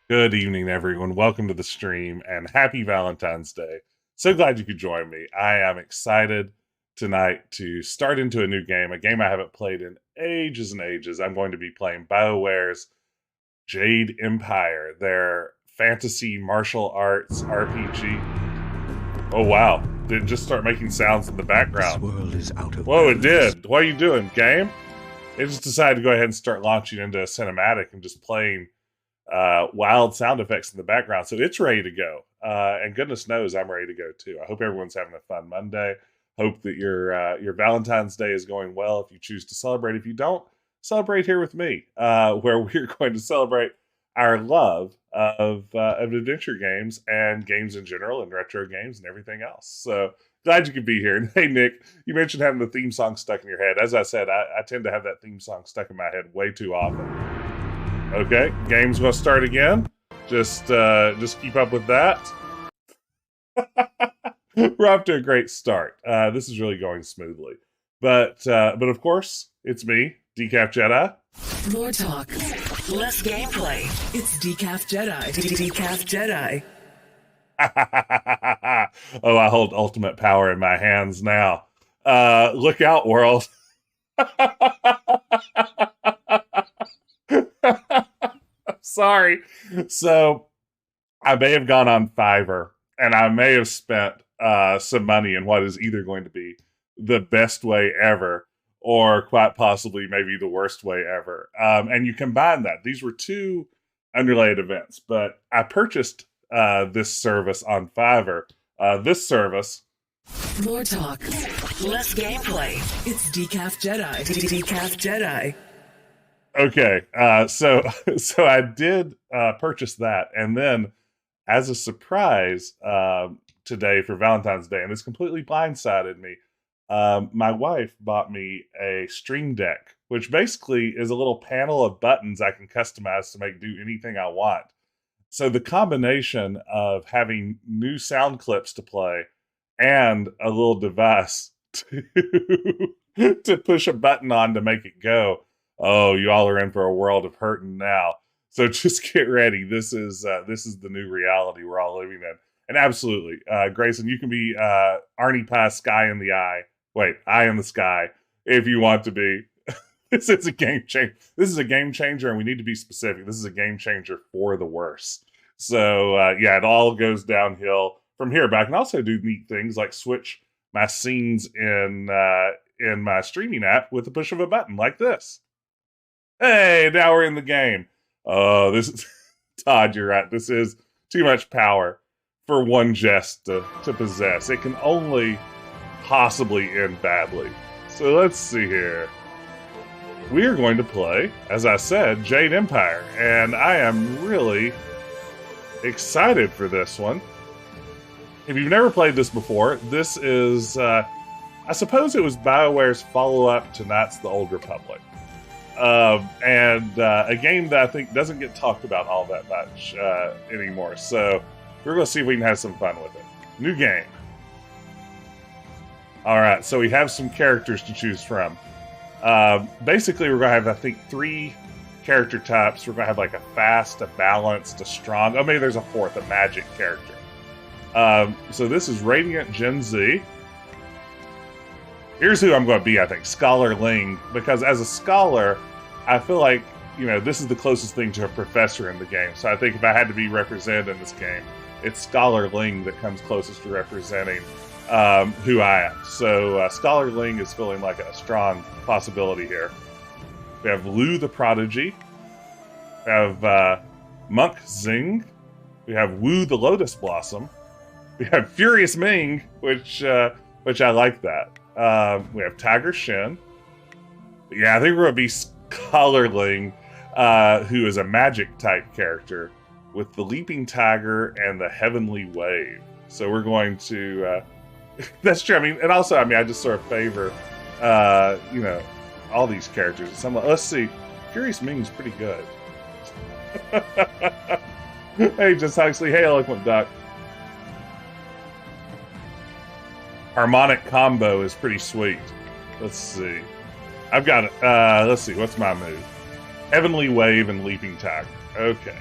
Good evening, everyone. Welcome to the stream and happy Valentine's Day. So glad you could join me. I am excited tonight to start into a new game, a game I haven't played in ages and ages. I'm going to be playing BioWare's Jade Empire, their fantasy martial arts RPG. Oh, wow. Did it just start making sounds in the background? This world is out of Whoa, it did. What are you doing, game? It just decided to go ahead and start launching into a cinematic and just playing wild sound effects in the background, so it's ready to go. And goodness knows I'm ready to go too. I hope everyone's having a fun Monday. Hope that your Valentine's Day is going well if you choose to celebrate. If you don't, celebrate here with me, where we're going to celebrate our love of adventure games and games in general and retro games and everything else. So glad you could be here. And hey, Nick, you mentioned having the theme song stuck in your head. As I said, I tend to have that theme song stuck in my head way too often. Okay, game's gonna start again. Just keep up with that. We're off to a great start. This is really going smoothly. But of course, it's me, Decaf Jedi. More talk, less gameplay. It's Decaf Jedi. Decaf Jedi. Oh, I hold ultimate power in my hands now. Look out, world. Sorry. So I may have gone on Fiverr and I may have spent some money in what is either going to be the best way ever or quite possibly maybe the worst way ever. And you combine that. These were two unrelated events, but I purchased this service on Fiverr. This service. More talk, less gameplay. It's Decaf Jedi. Decaf Jedi. Okay, so I did purchase that, and then as a surprise today for Valentine's Day, and this completely blindsided me, my wife bought me a Stream Deck, which basically is a little panel of buttons I can customize to do anything I want. So the combination of having new sound clips to play and a little device to push a button on to make it go. Oh, you all are in for a world of hurting now. So just get ready. This is the new reality we're all living in. And absolutely, Grayson, you can be Arnie Pie Sky in the Eye. Wait, Eye in the Sky if you want to be. This is a game changer. This is a game changer, and we need to be specific. This is a game changer for the worse. So yeah, it all goes downhill from here. But I can also do neat things like switch my scenes in my streaming app with the push of a button like this. Hey, now we're in the game. Oh, this is... Todd, you're right. This is too much power for one Jess to possess. It can only possibly end badly. So let's see here. We are going to play, as I said, Jade Empire. And I am really excited for this one. If you've never played this before, this is... I suppose it was BioWare's follow-up to Knights of the Old Republic. And a game that I think doesn't get talked about all that much anymore. So we're going to see if we can have some fun with it. New game. Alright, so we have some characters to choose from. Basically, we're going to have, I think, 3 character types. We're going to have like a fast, a balanced, a strong. Oh, maybe there's a fourth, a magic character. So this is Radiant Gen Z. Here's who I'm going to be, I think, Scholar Ling, because as a scholar, I feel like, you know, this is the closest thing to a professor in the game. So I think if I had to be represented in this game, it's Scholar Ling that comes closest to representing who I am. So Scholar Ling is feeling like a strong possibility here. We have Lou the Prodigy. We have Monk Zing. We have Wu the Lotus Blossom. We have Furious Ming, which I like that. We have Tiger Shin. Yeah, I think we're going to be Scholarling, who is a magic type character with the Leaping Tiger and the Heavenly Wave. So we're going to... that's true. I mean, and also, I mean, I just sort of favor, you know, all these characters. So I'm like, let's see. Furious Ming's pretty good. Hey, Just Huxley. Hey, Eloquent Duck. Harmonic Combo is pretty sweet. Let's see. I've got it. Let's see. What's my move? Heavenly Wave and Leaping Tiger. Okay.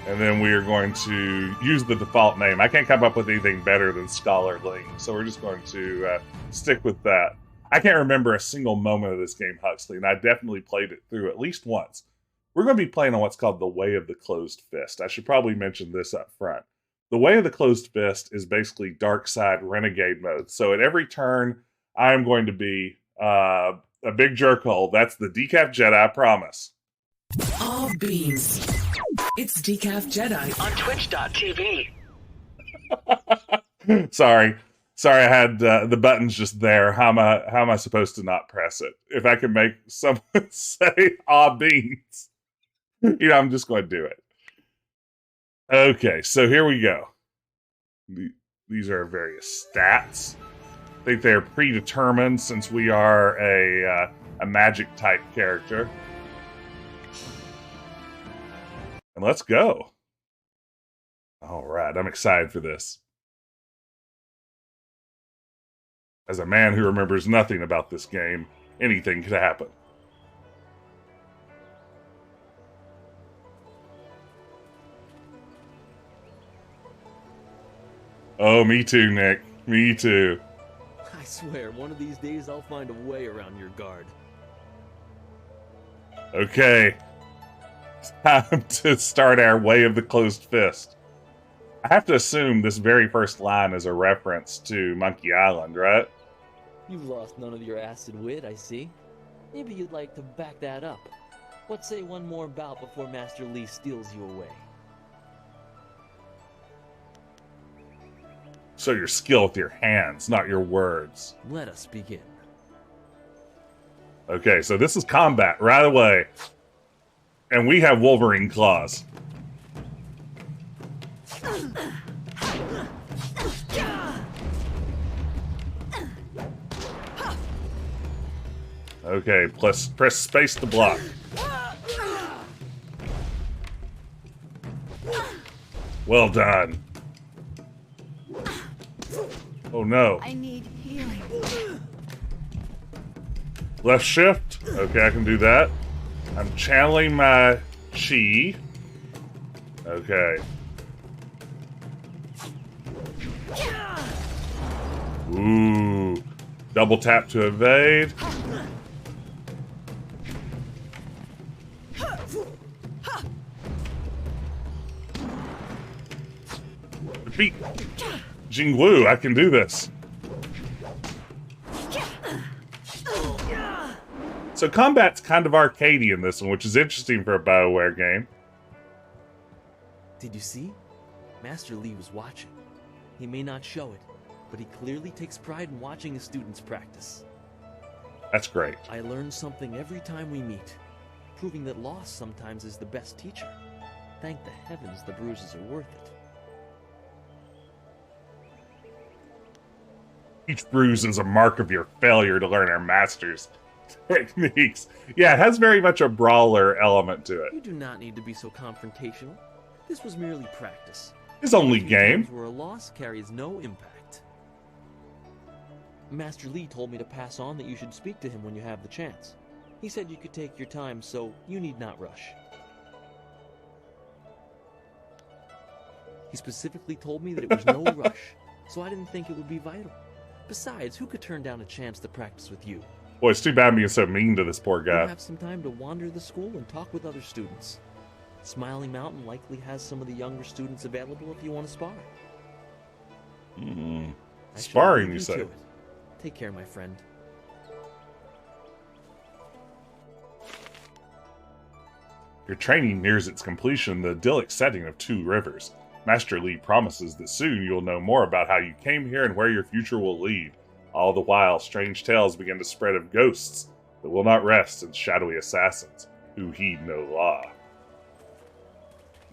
And then we are going to use the default name. I can't come up with anything better than Scholarling, so we're just going to stick with that. I can't remember a single moment of this game, Huxley, and I definitely played it through at least once. We're going to be playing on what's called the Way of the Closed Fist. I should probably mention this up front. The Way of the Closed Fist is basically Dark Side Renegade mode. So at every turn, I'm going to be a big jerkhole. That's the Decaf Jedi, I promise. All beans. It's Decaf Jedi on Twitch.tv. Sorry, I had the buttons just there. How am I supposed to not press it? If I can make someone say "ah beans," you know, I'm just going to do it. Okay, so here we go. These are various stats. I think they're predetermined since we are a magic type character. And let's go. All right, I'm excited for this. As a man who remembers nothing about this game, anything could happen. Oh, me too, Nick. Me too. I swear, one of these days I'll find a way around your guard. Okay. Time to start our Way of the Closed Fist. I have to assume this very first line is a reference to Monkey Island, right? You've lost none of your acid wit, I see. Maybe you'd like to back that up. Let's say one more bout before Master Lee steals you away. So your skill with your hands, not your words. Let us begin. Okay, so this is combat right away. And we have Wolverine claws. Okay, press space to block. Well done. Oh no. I need healing. Left shift. Okay, I can do that. I'm channeling my chi. Okay. Ooh. Double tap to evade. Defeat Jingwu. I can do this. So combat's kind of arcadey in this one, which is interesting for a BioWare game. Did you see? Master Lee was watching. He may not show it, but he clearly takes pride in watching his students practice. That's great. I learn something every time we meet, proving that loss sometimes is the best teacher. Thank the heavens the bruises are worth it. Each bruise is a mark of your failure to learn our master's techniques. Yeah, it has very much a brawler element to it. You do not need to be so confrontational. This was merely practice. His only game. Where a loss carries no impact. Master Lee told me to pass on that you should speak to him when you have the chance. He said you could take your time, so you need not rush. He specifically told me that it was no rush, so I didn't think it would be vital. Besides, who could turn down a chance to practice with you? Boy, it's too bad being so mean to this poor guy. You'll have some time to wander the school and talk with other students. Smiling Mountain likely has some of the younger students available if you want to spar. Sparring, you say? Take care, my friend. Your training nears its completion in the idyllic setting of Two Rivers. Master Lee promises that soon you'll know more about how you came here and where your future will lead. All the while, strange tales begin to spread of ghosts that will not rest and shadowy assassins who heed no law.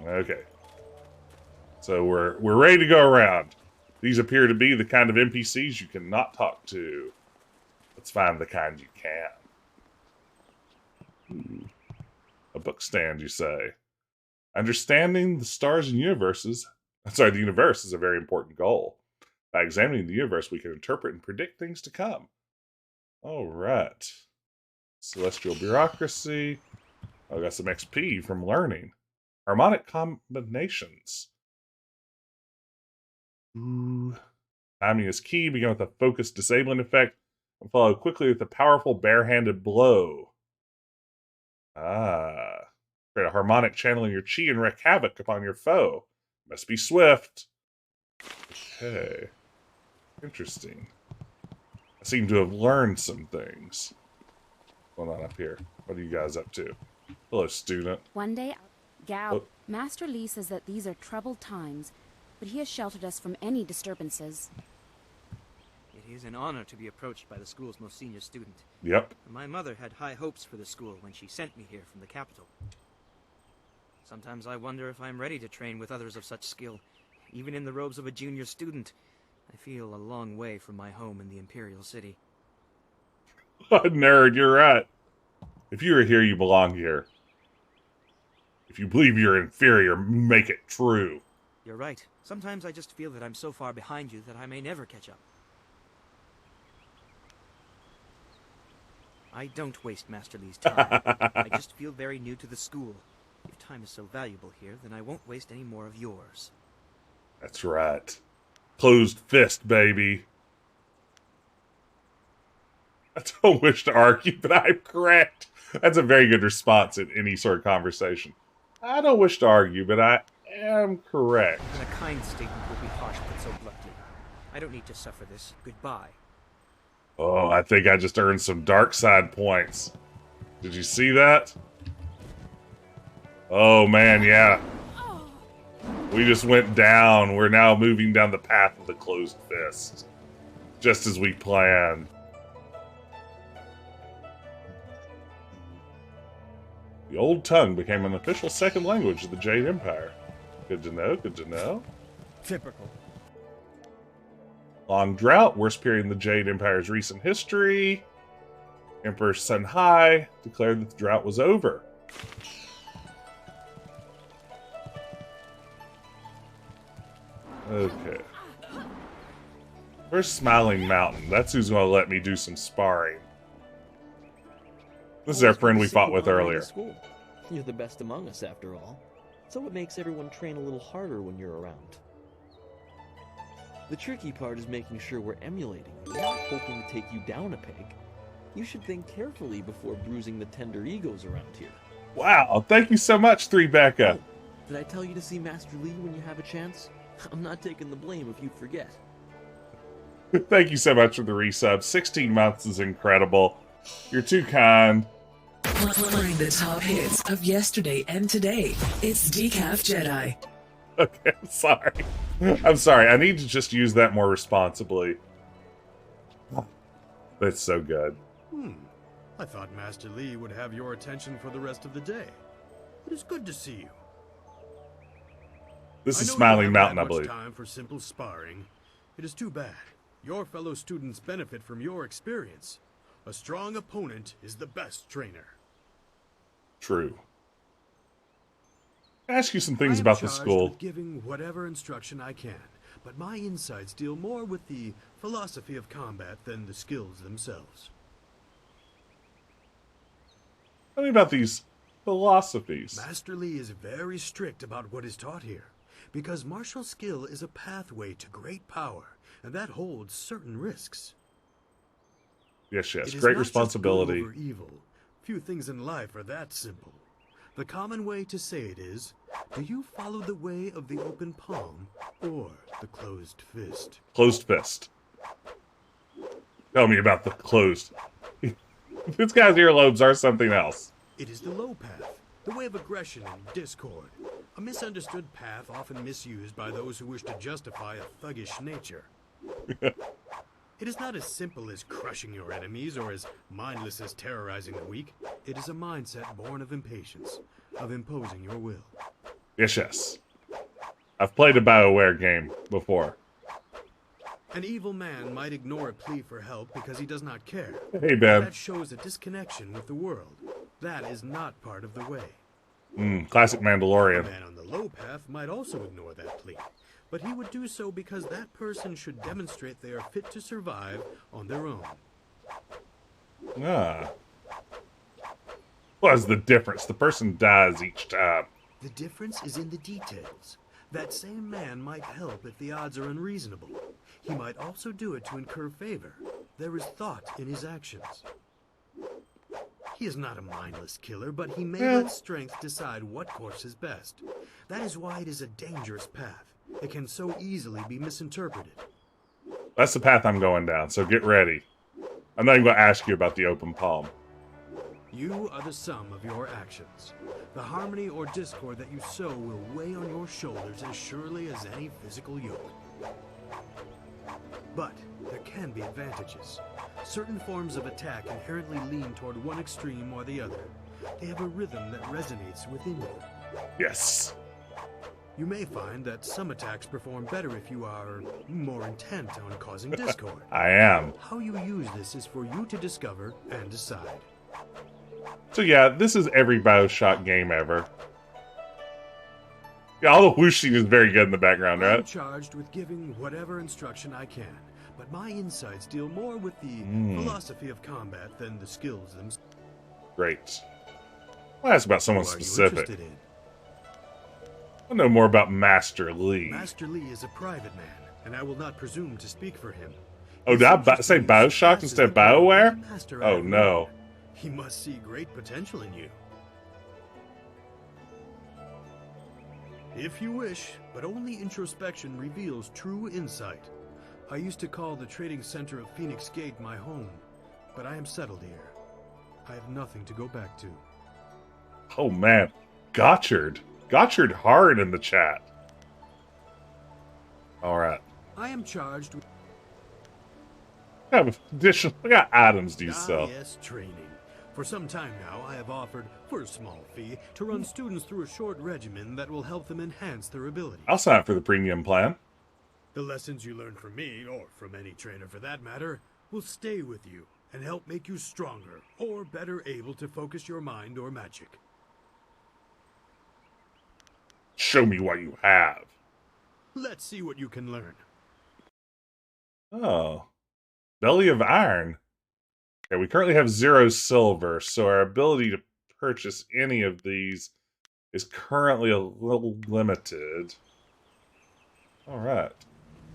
Okay. So we're ready to go around. These appear to be the kind of NPCs you cannot talk to. Let's find the kind you can. Ooh. A book stand, you say. Understanding the stars and universes... the universe is a very important goal. By examining the universe, we can interpret and predict things to come. All right. Celestial bureaucracy. I got some XP from learning. Harmonic combinations. Ooh. Timing is key. Begin with a focused disabling effect and follow quickly with a powerful barehanded blow. Ah. Create a harmonic channeling your chi and wreak havoc upon your foe. Must be swift. Okay. Interesting. I seem to have learned some things. What's going on up here? What are you guys up to? Hello, student. One day, Master Lee says that these are troubled times, but he has sheltered us from any disturbances. It is an honor to be approached by the school's most senior student. Yep. My mother had high hopes for the school when she sent me here from the capital. Sometimes I wonder if I'm ready to train with others of such skill. Even in the robes of a junior student, I feel a long way from my home in the Imperial City. Nerd, you're right. If you are here, you belong here. If you believe you're inferior, make it true. You're right. Sometimes I just feel that I'm so far behind you that I may never catch up. I don't waste Master Lee's time. I just feel very new to the school. If time is so valuable here, then I won't waste any more of yours. That's right. Closed fist, baby. I don't wish to argue, but I'm correct. That's a very good response in any sort of conversation. I don't wish to argue, but I am correct. And a kind statement would be harsh put so bluntly. I don't need to suffer this. Goodbye. Oh, I think I just earned some dark side points. Did you see that? Oh, man, yeah. We just went down. We're now moving down the path of the closed fist. Just as we planned. The old tongue became an official second language of the Jade Empire. Good to know, good to know. Typical. Long drought, worst period in the Jade Empire's recent history. Emperor Sun Hai declared that the drought was over. Okay. Where's Smiling Mountain? That's who's going to let me do some sparring. This is our friend we fought with earlier. You're the best among us, after all. So it makes everyone train a little harder when you're around. The tricky part is making sure we're emulating you, not hoping to take you down a peg. You should think carefully before bruising the tender egos around here. Wow, thank you so much, 3Becca. Oh, did I tell you to see Master Lee when you have a chance? I'm not taking the blame if you forget. Thank you so much for the resub. 16 months is incredible. You're too kind. Playing the top hits of yesterday and today. It's Decaf Jedi. Okay, I'm sorry. I'm sorry. I need to just use that more responsibly. That's so good. I thought Master Lee would have your attention for the rest of the day. It is good to see you. This is Smiling Mountain, I believe. Time for simple sparring. It is too bad. Your fellow students benefit from your experience. A strong opponent is the best trainer. True. I ask you some things about the school. With giving whatever instruction I can, but my insights deal more with the philosophy of combat than the skills themselves. Tell me about these philosophies. Master Lee is very strict about what is taught here, because martial skill is a pathway to great power, and that holds certain risks. Yes, It is great not responsibility. Just good over evil. Few things in life are that simple. The common way to say it is, do you follow the way of the open palm or the closed fist? Closed fist. Tell me about the closed. This guy's earlobes are something else. It is the low path. The way of aggression and discord. A misunderstood path often misused by those who wish to justify a thuggish nature. It is not as simple as crushing your enemies or as mindless as terrorizing the weak. It is a mindset born of impatience, of imposing your will. Yes. I've played a BioWare game before. An evil man might ignore a plea for help because he does not care. Hey, Ben. That shows a disconnection with the world. That is not part of the way. Classic Mandalorian. A man on the low path might also ignore that plea, but he would do so because that person should demonstrate they are fit to survive on their own. What's the difference? The person dies each time. The difference is in the details. That same man might help if the odds are unreasonable. He might also do it to incur favor. There is thought in his actions. He is not a mindless killer, but he may let strength decide what course is best. That is why it is a dangerous path. It can so easily be misinterpreted. That's the path I'm going down, so get ready. I'm not even going to ask you about the open palm. You are the sum of your actions. The harmony or discord that you sow will weigh on your shoulders as surely as any physical yoke. But there can be advantages. Certain forms of attack inherently lean toward one extreme or the other. They have a rhythm that resonates within you. Yes. You may find that some attacks perform better if you are more intent on causing discord. I am. How you use this is for you to discover and decide. So yeah, this is every BioShock game ever. Yeah, all the whooshing is very good in the background, I'm right? charged with giving whatever instruction I can, but my insights deal more with the philosophy of combat than the skills themselves. Great. Well, that's about someone Who are you specific. interested in? I know more about Master Lee. Master Lee is a private man, and I will not presume to speak for him. Oh, did I say BioShock instead of BioWare? Oh, no. He must see great potential in you. If you wish, but only introspection reveals true insight. I used to call the trading center of Phoenix Gate my home, but I am settled here. I have nothing to go back to. Oh, man. Gotchard hard in the chat. All right. I am charged with We got items to sell. yes, training. For some time now, I have offered, for a small fee, to run students through a short regimen that will help them enhance their ability. I'll sign up for the premium plan. The lessons you learn from me, or from any trainer for that matter, will stay with you and help make you stronger, or better able to focus your mind or magic. Show me what you have. Let's see what you can learn. Oh. Belly of Iron. Okay, we currently have 0 silver, so our ability to purchase any of these is currently a little limited. Alright.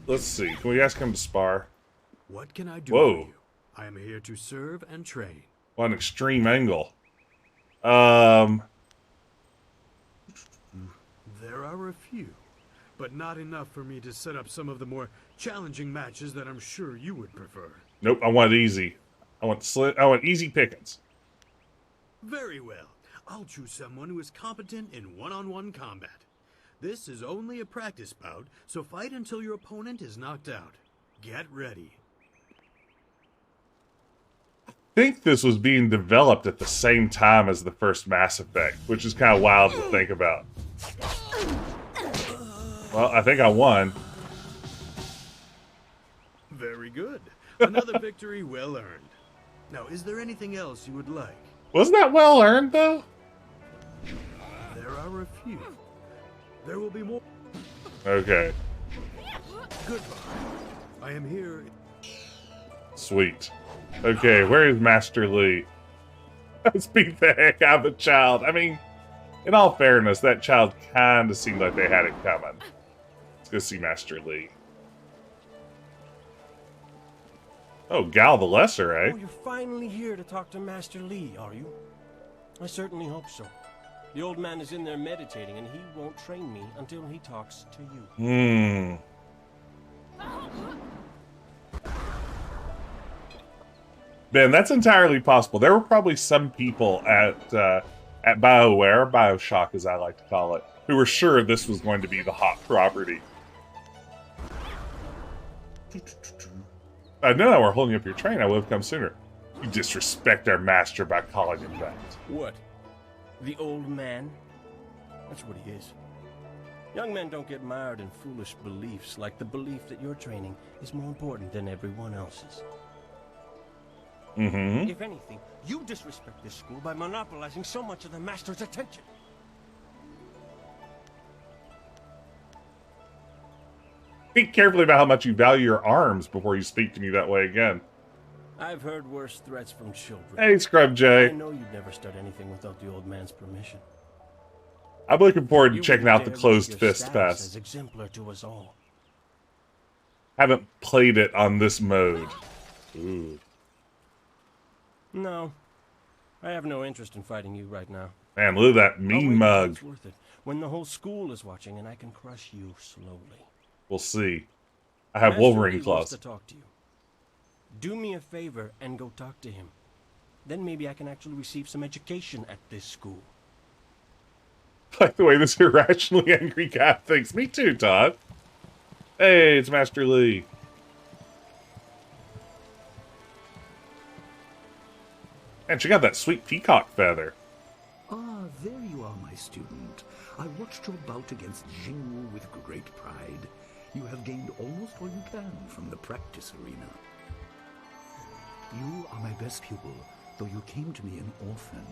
Let's see. Can we ask him to spar? What can I do Whoa. for you? I am here to serve and train. What an extreme angle. There are a few, but not enough for me to set up some of the more challenging matches that I'm sure you would prefer. Nope, I want easy. I want easy pickings. Very well. I'll choose someone who is competent in one-on-one combat. This is only a practice bout, so fight until your opponent is knocked out. Get ready. I think this was being developed at the same time as the first Mass Effect, which is kind of wild to think about. Well, I think I won. Very good. Another victory well earned. Now, is there anything else you would like? Wasn't that well earned, though? There are a few. There will be more. Okay. Goodbye. I am here. Sweet. Okay, where is Master Lee? Let's beat the heck out of the child. I mean, in all fairness, that child kind of seemed like they had it coming. Let's go see Master Lee. Oh, Gal the Lesser, eh? Oh, you're finally here to talk to Master Lee, are you? I certainly hope so. The old man is in there meditating, and he won't train me until he talks to you. Ben, that's entirely possible. There were probably some people at at BioWare, Bioshock as I like to call it, who were sure this was going to be the hot property. No, we're holding up your train. I would have come sooner. You disrespect our master by calling him that. What? The old man? That's what he is. Young men don't get mired in foolish beliefs like the belief that your training is more important than everyone else's. Mm-hmm. If anything, you disrespect this school by monopolizing so much of the master's attention. Think carefully about how much you value your arms before you speak to me that way again. I've heard worse threats from children. Hey, Scrub J. I know you'd never start anything without the old man's permission. I'm looking forward to You checking would out the dare closed leave your fist status fest. as exemplar to us all. Haven't played it on this mode. Ooh. No, I have no interest in fighting you right now. Man, look at that I'll mean wait mug. until it's worth it, when the whole school is watching and I can crush you slowly. We'll see. I have Master Wolverine Lee wants claws. to talk to you. Do me a favor and go talk to him. Then maybe I can actually receive some education at this school. Like the way this irrationally angry cat thinks. Me too, Todd. Hey, it's Master Lee. And she got that sweet peacock feather. Ah, there you are, my student. I watched your bout against Jingwu with great pride. You have gained almost all you can from the practice arena. You are my best pupil, though you came to me an orphan.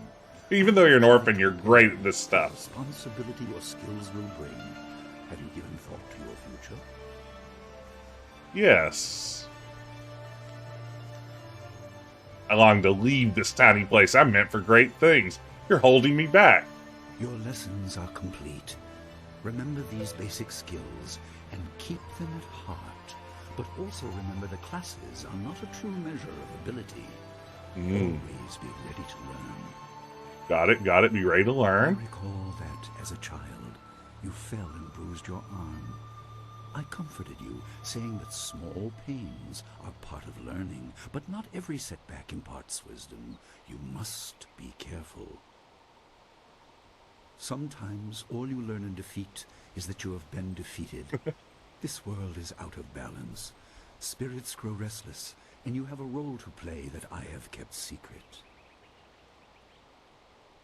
Even though you're an orphan, you're great at this The stuff. responsibility your skills will bring. Have you given thought to your future? Yes. I long to leave this tiny place I'm meant for great things. You're holding me back. Your lessons are complete. Remember these basic skills and keep them at heart. But also remember the classes are not a true measure of ability. Always be ready to learn. Got it. Be ready to I learn. recall that, as a child, you fell and bruised your arm. I comforted you, saying that small pains are part of learning, but not every setback imparts wisdom. You must be careful. Sometimes all you learn in defeat is that you have been defeated. This world is out of balance. Spirits grow restless, and you have a role to play that I have kept secret.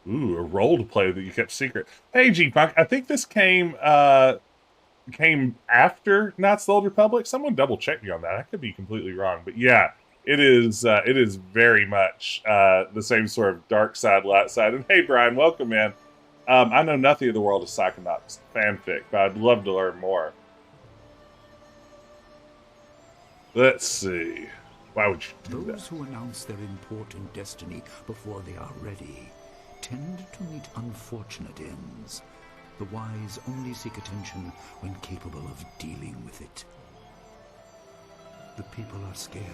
Ooh, a role to play that you kept secret. Hey, G-Punk, I think this came after Knights of the Old Republic. Someone double check me on that. I could be completely wrong, but yeah, it is very much the same sort of dark side, light side. And hey, Brian, welcome, man. I know nothing of the world of Psychonauts fanfic, but I'd love to learn more. Let's see. Why would you do Those that? who announce their important destiny before they are ready tend to meet unfortunate ends. The wise only seek attention when capable of dealing with it. The people are scared.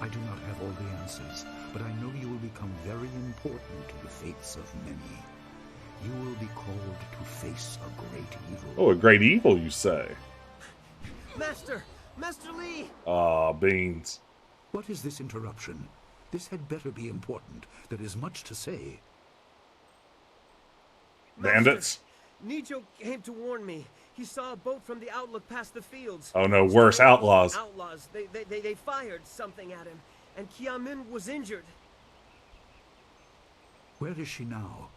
I do not have all the answers, but I know you will become very important to the fates of many. You will be called to face a great evil. Oh, a great evil, you say? Master! Master Lee! Aw, beans. What is this interruption? This had better be important. There is much to say. Bandits? Nijo came to warn me. He saw a boat from the outlook past the fields. Oh no, worse, outlaws. Outlaws. They fired something at him, and Kiamin was injured. Where is she now?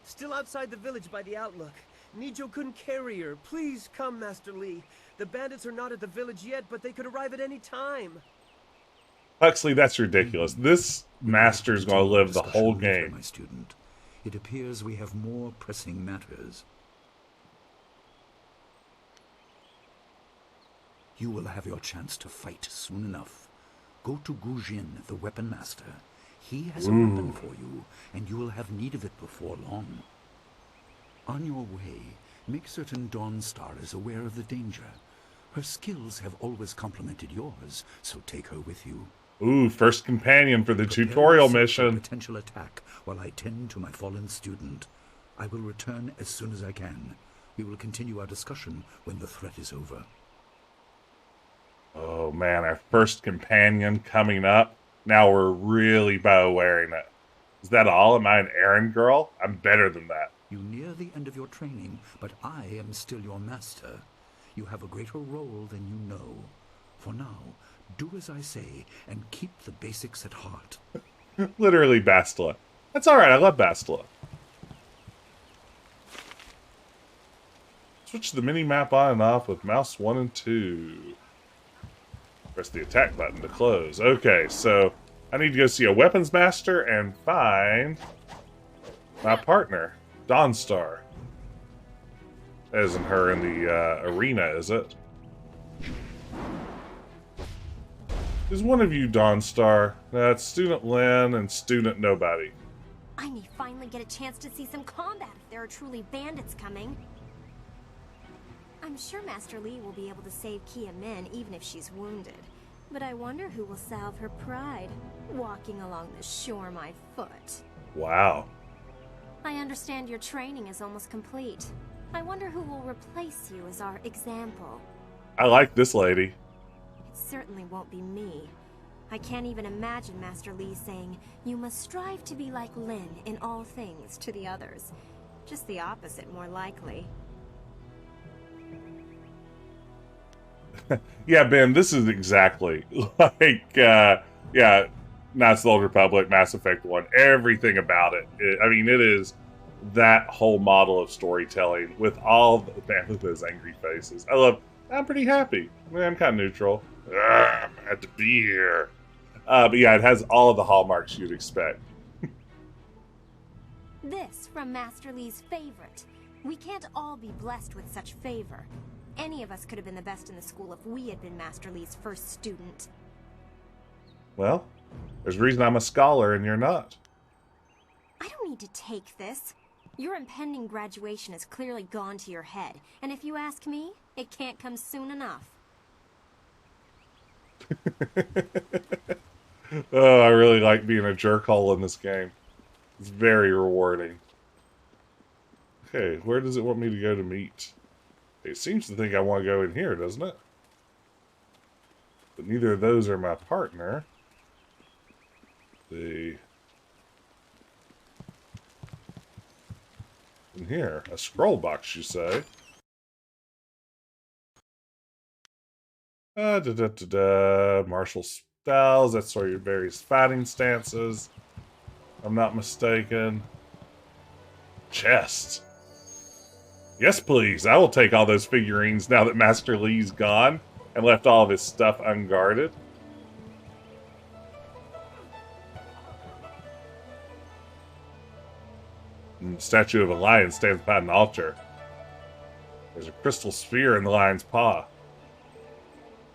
Still outside the village by the outlook. Nijo couldn't carry her. Please come, Master Lee. The bandits are not at the village yet, but they could arrive at any time. Huxley, that's ridiculous. This master's gonna live the whole Discussion later, game. my student. It appears we have more pressing matters. You will have your chance to fight soon enough. Go to Gujin, the weapon master. He has a weapon for you, and you will have need of it before long. On your way, make certain Dawnstar is aware of the danger. Her skills have always complemented yours, so take her with you. Ooh, first companion for the Prepare tutorial yourself for a mission. potential attack while I tend to my fallen student. I will return as soon as I can. We will continue our discussion when the threat is over. Oh man, our first companion coming up. Now we're really BioWaring it. Is that all? Am I an errand girl? I'm better than that. You near the end of your training, but I am still your master. You have a greater role than you know. For now, do as I say and keep the basics at heart. Literally Bastila. That's alright, I love Bastila. Switch the mini-map on and off with mouse 1 and 2. Press the attack button to close. Okay, so I need to go see a weapons master and find my partner, Dawnstar. That isn't her in the arena, is it? Is one of you Dawnstar? That's Student Lynn and Student Nobody. I may finally get a chance to see some combat if there are truly bandits coming. I'm sure Master Lee will be able to save Kia Min even if she's wounded. But I wonder who will salve her pride, walking along the shore my foot. Wow. I understand your training is almost complete. I wonder who will replace you as our example. I like this lady. It certainly won't be me. I can't even imagine Master Lee saying, "You must strive to be like Lin in all things" to the others. Just the opposite, more likely. Yeah, Ben, this is exactly like, yeah, Knights of the Old Republic, Mass Effect 1, everything about it. I mean, it is that whole model of storytelling with all the, man, look at those angry faces. I'm pretty happy. I mean, I'm kind of neutral. I'm glad to be here. But yeah, it has all of the hallmarks you'd expect. This from Master Lee's favorite. We can't all be blessed with such favor. Any of us could have been the best in the school if we had been Master Lee's first student. Well, there's a reason I'm a scholar and you're not. I don't need to take this. Your impending graduation has clearly gone to your head, and if you ask me, it can't come soon enough. Oh, I really like being a jerkhole in this game. It's very rewarding. Okay, where does it want me to go to meet? It seems to think I want to go in here, doesn't it? But neither of those are my partner. In here, a scroll box, you say? Martial styles, that's sort of your various fighting stances. If I'm not mistaken. Chest. Yes, please. I will take all those figurines now that Master Lee's gone and left all of his stuff unguarded. And the statue of a lion stands by an altar. There's a crystal sphere in the lion's paw.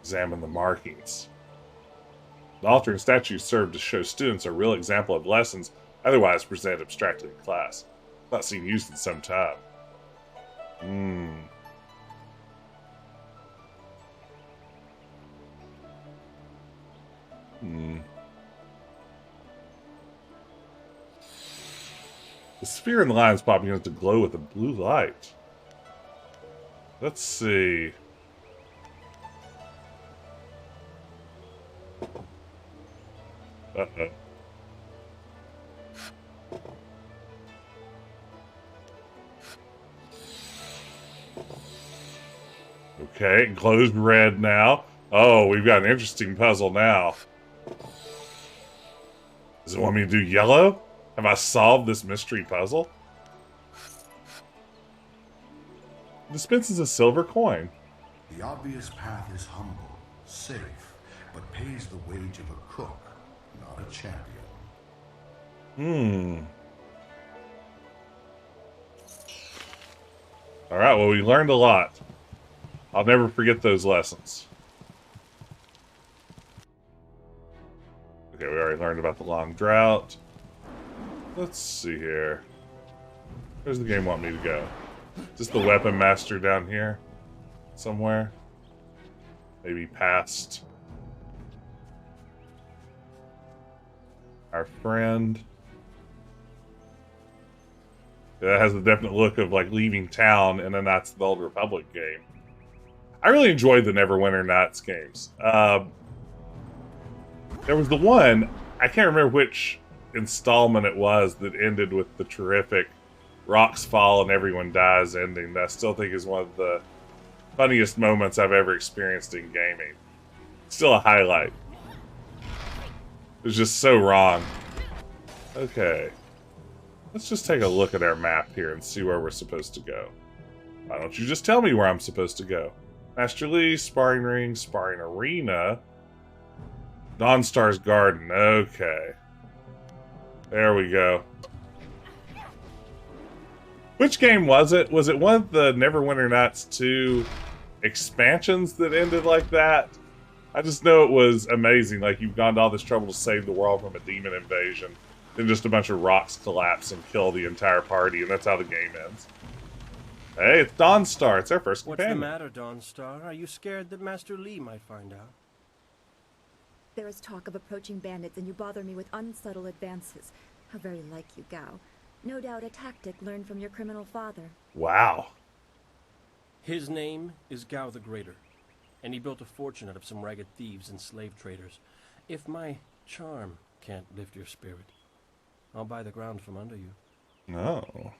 Examine the markings. The altar and statues serve to show students a real example of lessons otherwise presented abstractly in class. Not seen used in some time. The sphere in the lion's paw begins to glow with a blue light. Let's see. Uh-oh. Okay, it glows red now. Oh, we've got an interesting puzzle now. Does it want me to do yellow? Have I solved this mystery puzzle? Dispenses a silver coin. The obvious path is humble, safe, but pays the wage of a cook, not a champion. Alright, well, we learned a lot. I'll never forget those lessons. Okay, we already learned about the long drought. Let's see here. Where's the game want me to go? Is this the weapon master down here? Somewhere? Maybe past our friend. Yeah, that has a definite look of like leaving town in a Knights of the Old Republic game. I really enjoyed the Neverwinter Nights games. There was the one, I can't remember which installment it was that ended with the terrific rocks fall and everyone dies ending that I still think is one of the funniest moments I've ever experienced in gaming. Still a highlight. It's just so wrong. Okay. Let's just take a look at our map here and see where we're supposed to go. Why don't you just tell me where I'm supposed to go? Master Lee, Sparring Ring, Sparring Arena, Dawnstar's Garden. Okay. There we go. Which game was it? Was it one of the Neverwinter Nights 2 expansions that ended like that? I just know it was amazing. Like, you've gone to all this trouble to save the world from a demon invasion. Then just a bunch of rocks collapse and kill the entire party, and that's how the game ends. Hey, it's Dawnstar. It's our first companion. What's the matter, Dawnstar? Are you scared that Master Lee might find out? There is talk of approaching bandits, and you bother me with unsubtle advances. How very like you, Gao. No doubt a tactic learned from your criminal father. Wow. His name is Gao the Greater, and he built a fortune out of some ragged thieves and slave traders. If my charm can't lift your spirit, I'll buy the ground from under you. No.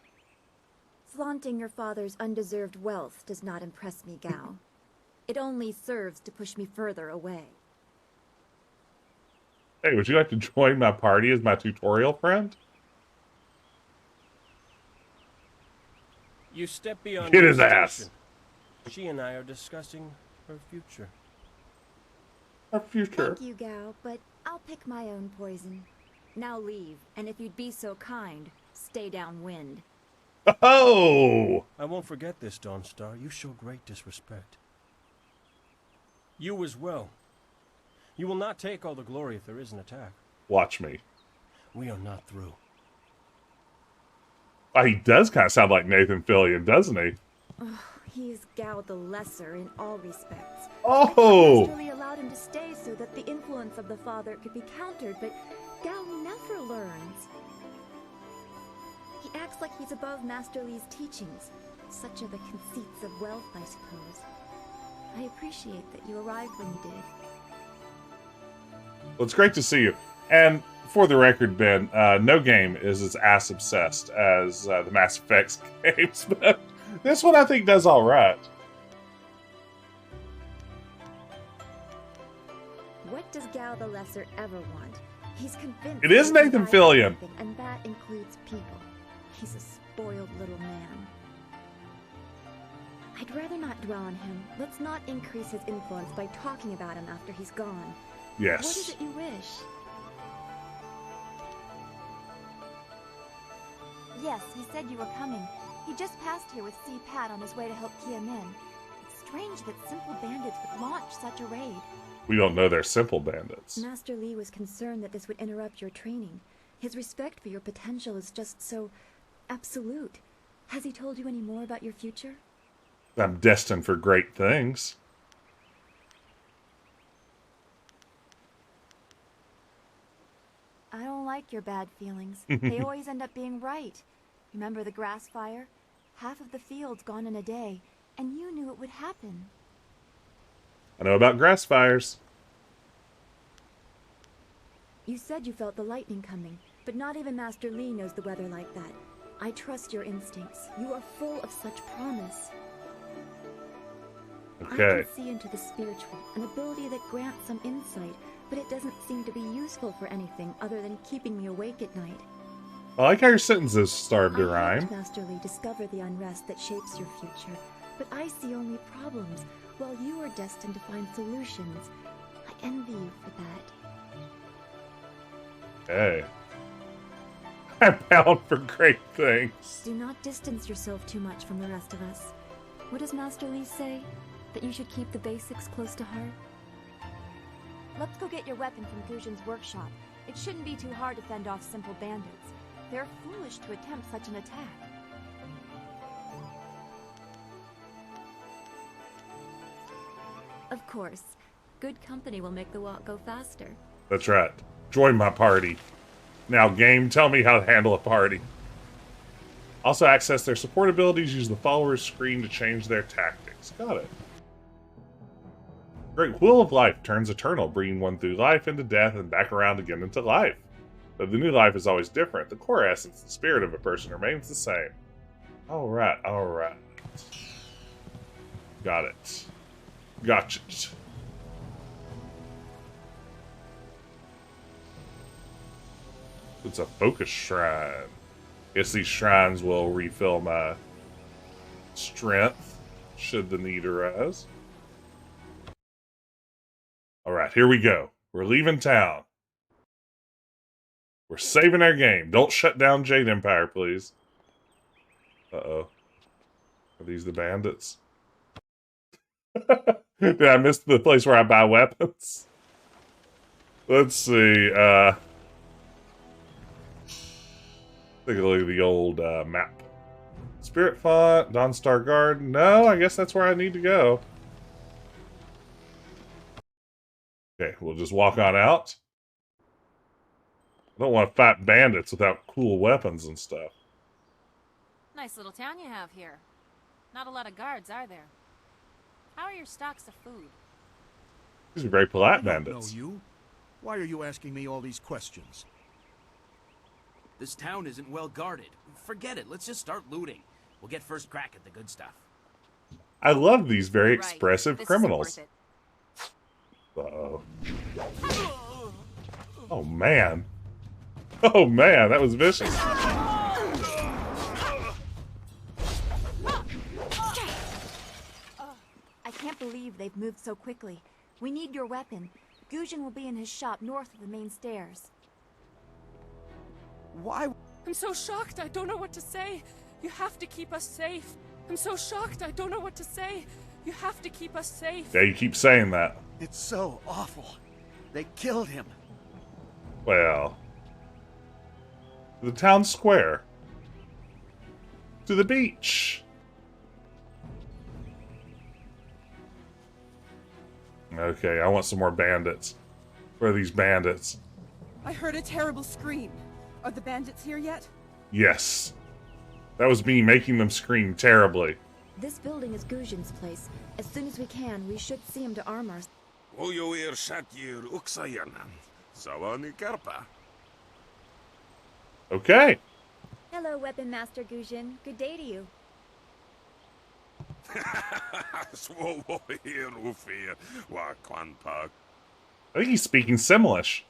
Flaunting your father's undeserved wealth does not impress me, Gao. It only serves to push me further away. Hey, would you like to join my party as my tutorial friend? You step beyond Get your his ass. station. She and I are discussing her future. Our future. Thank you, Gao, but I'll pick my own poison. Now leave, and if you'd be so kind, stay downwind. Oh! I won't forget this, Dawnstar. You show great disrespect. You as well. You will not take all the glory if there is an attack. Watch me. We are not through. Oh, he does kind of sound like Nathan Fillion, doesn't he? Oh, he is Gao the Lesser in all respects. Oh! Master Lee allowed him to stay so that the influence of the father could be countered, but Gao never learns. He acts like he's above Master Lee's teachings. Such are the conceits of wealth, I suppose. I appreciate that you arrived when you did. Well, it's great to see you. And for the record, Ben, no game is as ass-obsessed as the Mass Effect games, but this one I think does all right. What does Gao the Lesser ever want? He's convinced... It is Nathan Fillion. And that includes people. He's a spoiled little man. I'd rather not dwell on him. Let's not increase his influence by talking about him after he's gone. Yes. What is it you wish? Yes, he said you were coming. He just passed here with C. Pat on his way to help Kia Min. It's strange that simple bandits would launch such a raid. We don't know they're simple bandits. Master Lee was concerned that this would interrupt your training. His respect for your potential is just so absolute. Has he told you any more about your future? I'm destined for great things. I don't like your bad feelings. They always end up being right. Remember the grass fire? Half of the field's gone in a day, and you knew it would happen. I know about grass fires. You said you felt the lightning coming, but not even Master Lee knows the weather like that. I trust your instincts. You are full of such promise. Okay. I can see into the spiritual, an ability that grants some insight, but it doesn't seem to be useful for anything other than keeping me awake at night. I like how your sentences started to I rhyme. helped Master Lee discover the unrest that shapes your future, but I see only problems, while you are destined to find solutions. I envy you for that. Okay. I'm bound for great things. Do not distance yourself too much from the rest of us. What does Master Lee say? That you should keep the basics close to heart? Let's go get your weapon from Guzhen's workshop. It shouldn't be too hard to fend off simple bandits. They're foolish to attempt such an attack. Of course. Good company will make the walk go faster. That's right. Join my party. Now, game, tell me how to handle a party. Also access their support abilities. Use the follower's screen to change their tactics. Got it. Great Wheel of Life turns eternal, bringing one through life into death and back around again into life. But the new life is always different. The core essence, the spirit of a person remains the same. Alright, alright. Got it. Gotcha. It's a focus shrine. Guess these shrines will refill my strength, should the need arise. Alright, here we go. We're leaving town. We're saving our game. Don't shut down Jade Empire, please. Uh-oh. Are these the bandits? Did I miss the place where I buy weapons? Let's see. Take a look at the old map. Spirit Font, Dawnstar Guard. No, I guess that's where I need to go. Okay, we'll just walk on out. I don't want to fight bandits without cool weapons and stuff. Nice little town you have here. Not a lot of guards, are there? How are your stocks of food? These are very polite bandits. I don't know you. Why are you asking me all these questions? This town isn't well guarded. Forget it. Let's just start looting. We'll get first crack at the good stuff. I love these very expressive criminals. Uh-oh. Oh, man. Oh, man, that was vicious. I can't believe they've moved so quickly. We need your weapon. Gujin will be in his shop north of the main stairs. Why? I'm so shocked, I don't know what to say. You have to keep us safe. I'm so shocked, I don't know what to say. You have to keep us safe. Yeah, you keep saying that. It's so awful. They killed him. Well, to the town square. To the beach. Okay, I want some more bandits. Where are these bandits? I heard a terrible scream. Are the bandits here yet? Yes. That was me making them scream terribly. This building is Gujin's place. As soon as we can, we should see him to arm us. Okay. Hello, Weapon Master Gujin. Good day to you. I think he's speaking Simlish.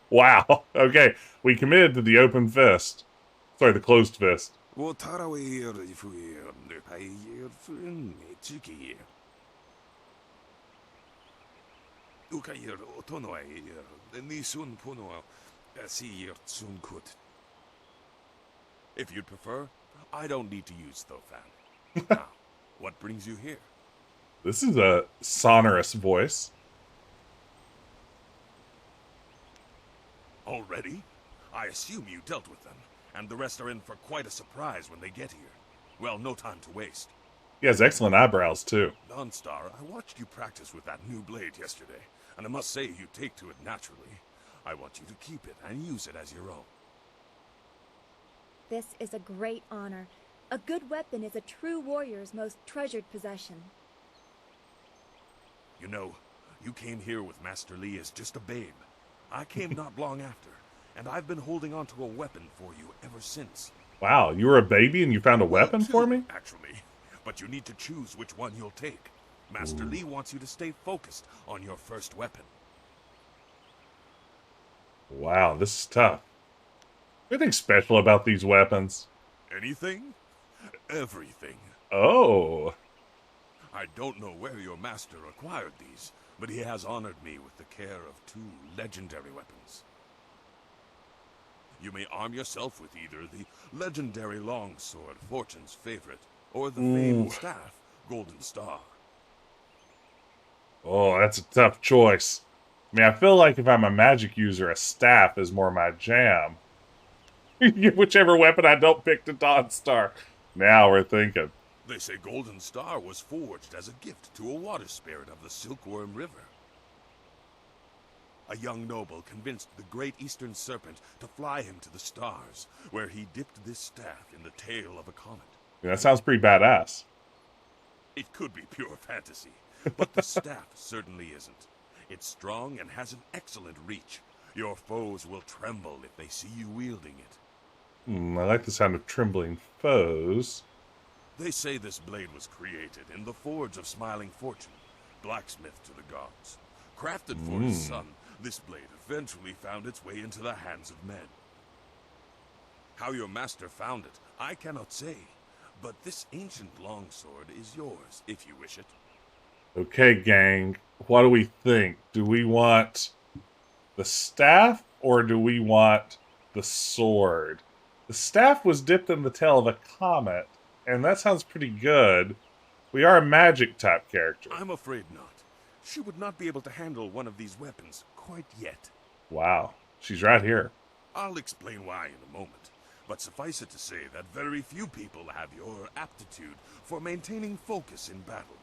Wow. Okay. We committed to the open fist. Sorry, the closed fist. If you'd prefer, I don't need to use Thofan. Now, what brings you here? This is a sonorous voice. Already? I assume you dealt with them, and the rest are in for quite a surprise when they get here. Well, no time to waste. He has excellent eyebrows, too. Dawnstar, I watched you practice with that new blade yesterday, and I must say you take to it naturally. I want you to keep it and use it as your own. This is a great honor. A good weapon is a true warrior's most treasured possession. You know, you came here with Master Li as just a babe. I came not long after, and I've been holding on to a weapon for you ever since. Wow, you were a baby and you found a weapon for me? Actually, but you need to choose which one you'll take. Master Li wants you to stay focused on your first weapon. Wow, this is tough. Anything special about these weapons? Anything? Everything. Oh. I don't know where your master acquired these, but he has honored me with the care of 2 legendary weapons. You may arm yourself with either the legendary longsword, Fortune's favorite, or the famed staff, Golden Star. Oh, that's a tough choice. I mean, I feel like if I'm a magic user, a staff is more my jam. Whichever weapon I don't pick to Dawnstar. Now we're thinking. They say Golden Star was forged as a gift to a water spirit of the Silkworm River. A young noble convinced the great eastern serpent to fly him to the stars, where he dipped this staff in the tail of a comet. Yeah, that sounds pretty badass. It could be pure fantasy, but the staff certainly isn't. It's strong and has an excellent reach. Your foes will tremble if they see you wielding it. I like the sound of trembling foes. They say this blade was created in the Forge of Smiling Fortune, blacksmith to the gods. Crafted for his son, this blade eventually found its way into the hands of men. How your master found it, I cannot say, but this ancient longsword is yours, if you wish it. Okay, gang, what do we think? Do we want the staff, or do we want the sword? The staff was dipped in the tail of a comet, and that sounds pretty good. We are a magic-type character. I'm afraid not. She would not be able to handle one of these weapons quite yet. Wow, she's right here. I'll explain why in a moment, but suffice it to say that very few people have your aptitude for maintaining focus in battle.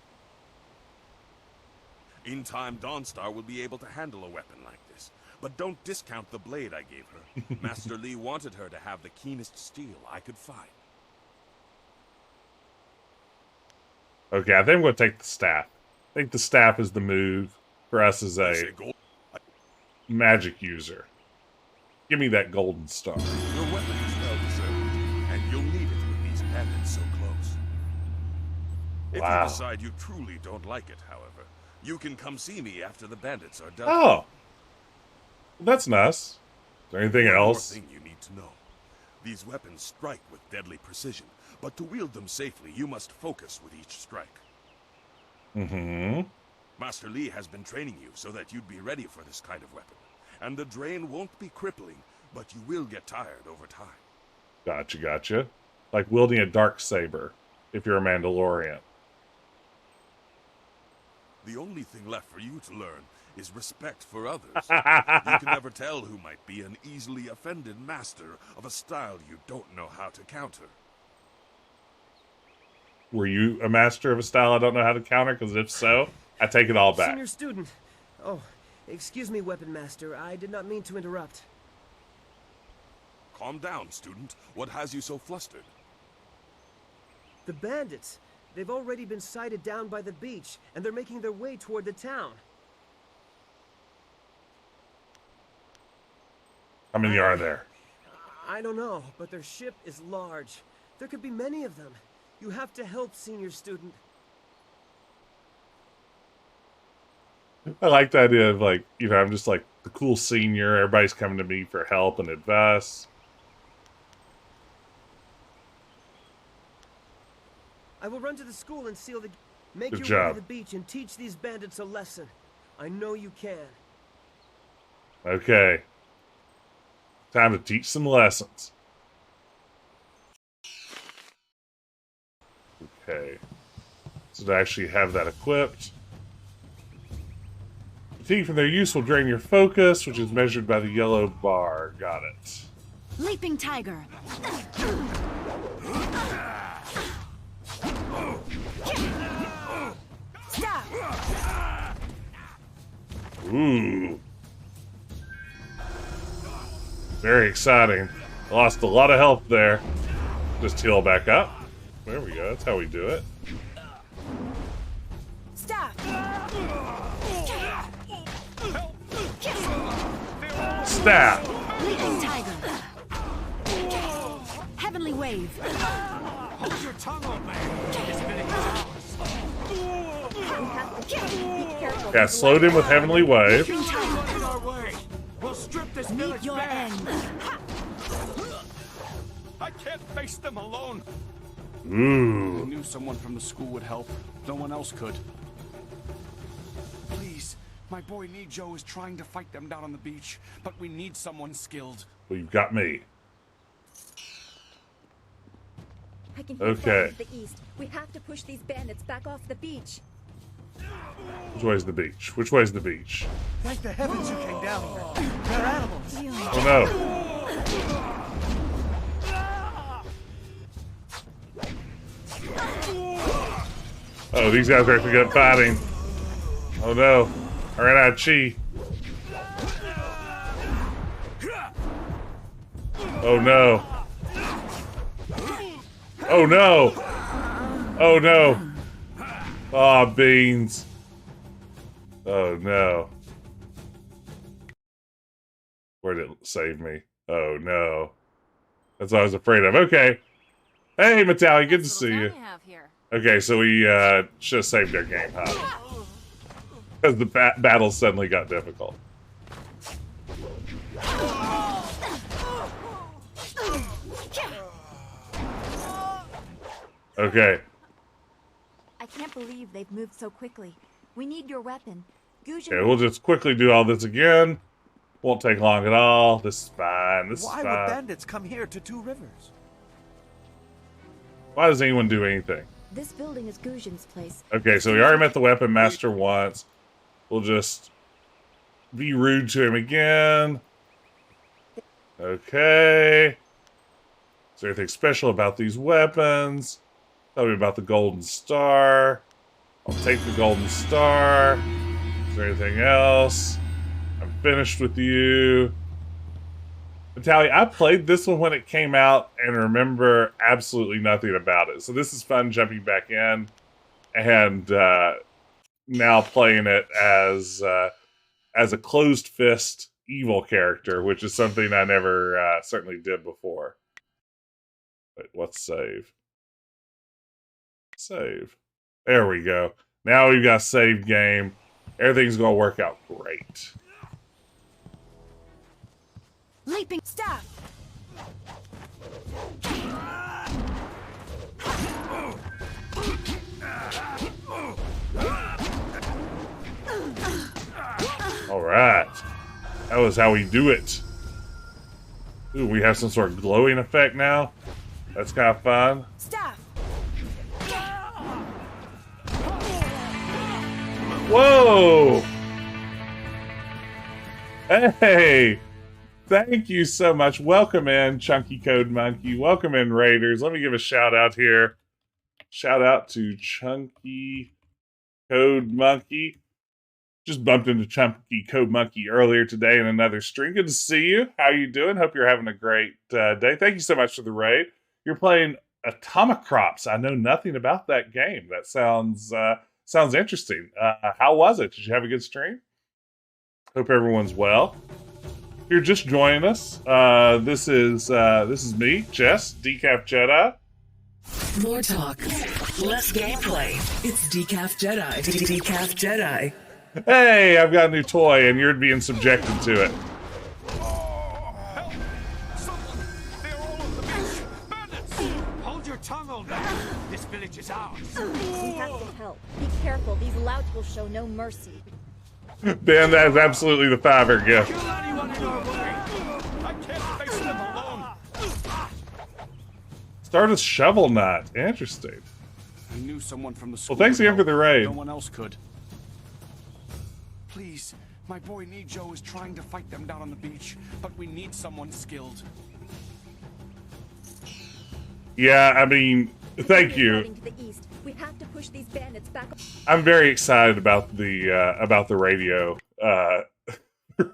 In time, Dawnstar will be able to handle a weapon like this, but don't discount the blade I gave her. Master Lee wanted her to have the keenest steel I could find. Okay, I think I'm going to take the staff. I think the staff is the move for us as a magic user. Give me that golden star. Your weapon is well deserved, and you'll need it with these bandits so close. If you decide you truly don't like it, however, you can come see me after the bandits are done. Oh, that's nice. Is there anything else? One more thing you need to know. These weapons strike with deadly precision, but to wield them safely, you must focus with each strike. Master Lee has been training you so that you'd be ready for this kind of weapon. And the drain won't be crippling, but you will get tired over time. Gotcha, gotcha. Like wielding a dark saber, if you're a Mandalorian. The only thing left for you to learn is respect for others. You can never tell who might be an easily offended master of a style you don't know how to counter. Were you a master of a style I don't know how to counter? Because if so, I take it all back. Senior student. Oh, excuse me, Weapon Master. I did not mean to interrupt. Calm down, student. What has you so flustered? The bandits. They've already been sighted down by the beach, and they're making their way toward the town. How many are there? I don't know, but their ship is large. There could be many of them. You have to help, senior student. I like the idea of, like, you know, I'm just like the cool senior. Everybody's coming to me for help and advice. I will run to the school and seal the... Make Good your way job. to the beach and teach these bandits a lesson. I know you can. Okay. Time to teach some lessons. Okay. So to actually have that equipped. Fatigue from their use will drain your focus, which is measured by the yellow bar. Got it. Leaping tiger. Stop. Ooh. Very exciting. Lost a lot of health there. Just heal back up. There we go. That's how we do it. Stop. Stab. Leaping tiger. Heavenly wave. Hold your tongue, old man. Yeah, slowed him with Heavenly Wave. We'll strip this Meet village your bare. end. I can't face them alone. Ooh. I knew someone from the school would help. No one else could. Please, my boy Nijo is trying to fight them down on the beach, but we need someone skilled. Well, you've got me. I can hear Okay. fire to the east. We have to push these bandits back off the beach. Which way's the beach? Which way's the beach? Thank the heavens you came down here. They're animals. Oh no. Oh, these guys are actually good at fighting. Oh no. I ran out of chi. Oh no. Oh no. Oh no. Oh, beans. Oh no. Where did it save me? Oh, no. That's what I was afraid of. Okay. Hey, Matali, good to see you. Okay, so we should have saved our game, huh? Because the battle suddenly got difficult. Okay. I can't believe they've moved so quickly. We need your weapon. Okay, we'll just quickly do all this again. Won't take long at all. This is fine. This is fine. Why would bandits come here to Two Rivers? Why does anyone do anything? This building is Guzhin's place. Okay, so we already met the weapon master once. We'll just be rude to him again. Okay. Is there anything special about these weapons? Tell me about the golden star. I'll take the golden star. Is there anything else? I'm finished with you. Natalia, I played this one when it came out and remember absolutely nothing about it. So this is fun jumping back in and now playing it as a closed fist evil character, which is something I never certainly did before. Wait, let's save. Save. There we go. Now we've got a save game. Everything's going to work out great. Leaping staff. All right. That was how we do it. Ooh, we have some sort of glowing effect now. That's kind of fun. Staff. Whoa! Hey! Thank you so much. Welcome in, Chunky Code Monkey. Welcome in, Raiders. Let me give a shout out here. Shout out to Chunky Code Monkey. Just bumped into Chunky Code Monkey earlier today in another stream. Good to see you. How you doing? Hope you're having a great day. Thank you so much for the raid. You're playing Atomic Crops. I know nothing about that game. That sounds interesting. How was it? Did you have a good stream? Hope everyone's well. If you're just joining us, this is me, Jess, Decaf Jedi. More talk, less gameplay. It's Decaf Jedi. Decaf Jedi. Hey, I've got a new toy, and you're being subjected to it. Hold your tongue, old man. This village is ours. We have to help. Be careful. These louts will show no mercy. Dan, that is absolutely the $5 gift. Kill anyone in our way. I can't face them alone. Start a shovel knot. Interesting. I knew someone from the school. Well, thanks again for the raid. No one else could. Please, my boy Nijo is trying to fight them down on the beach, but we need someone skilled. Yeah, I mean, thank you. We have to push these bandits back. I'm very excited about the radio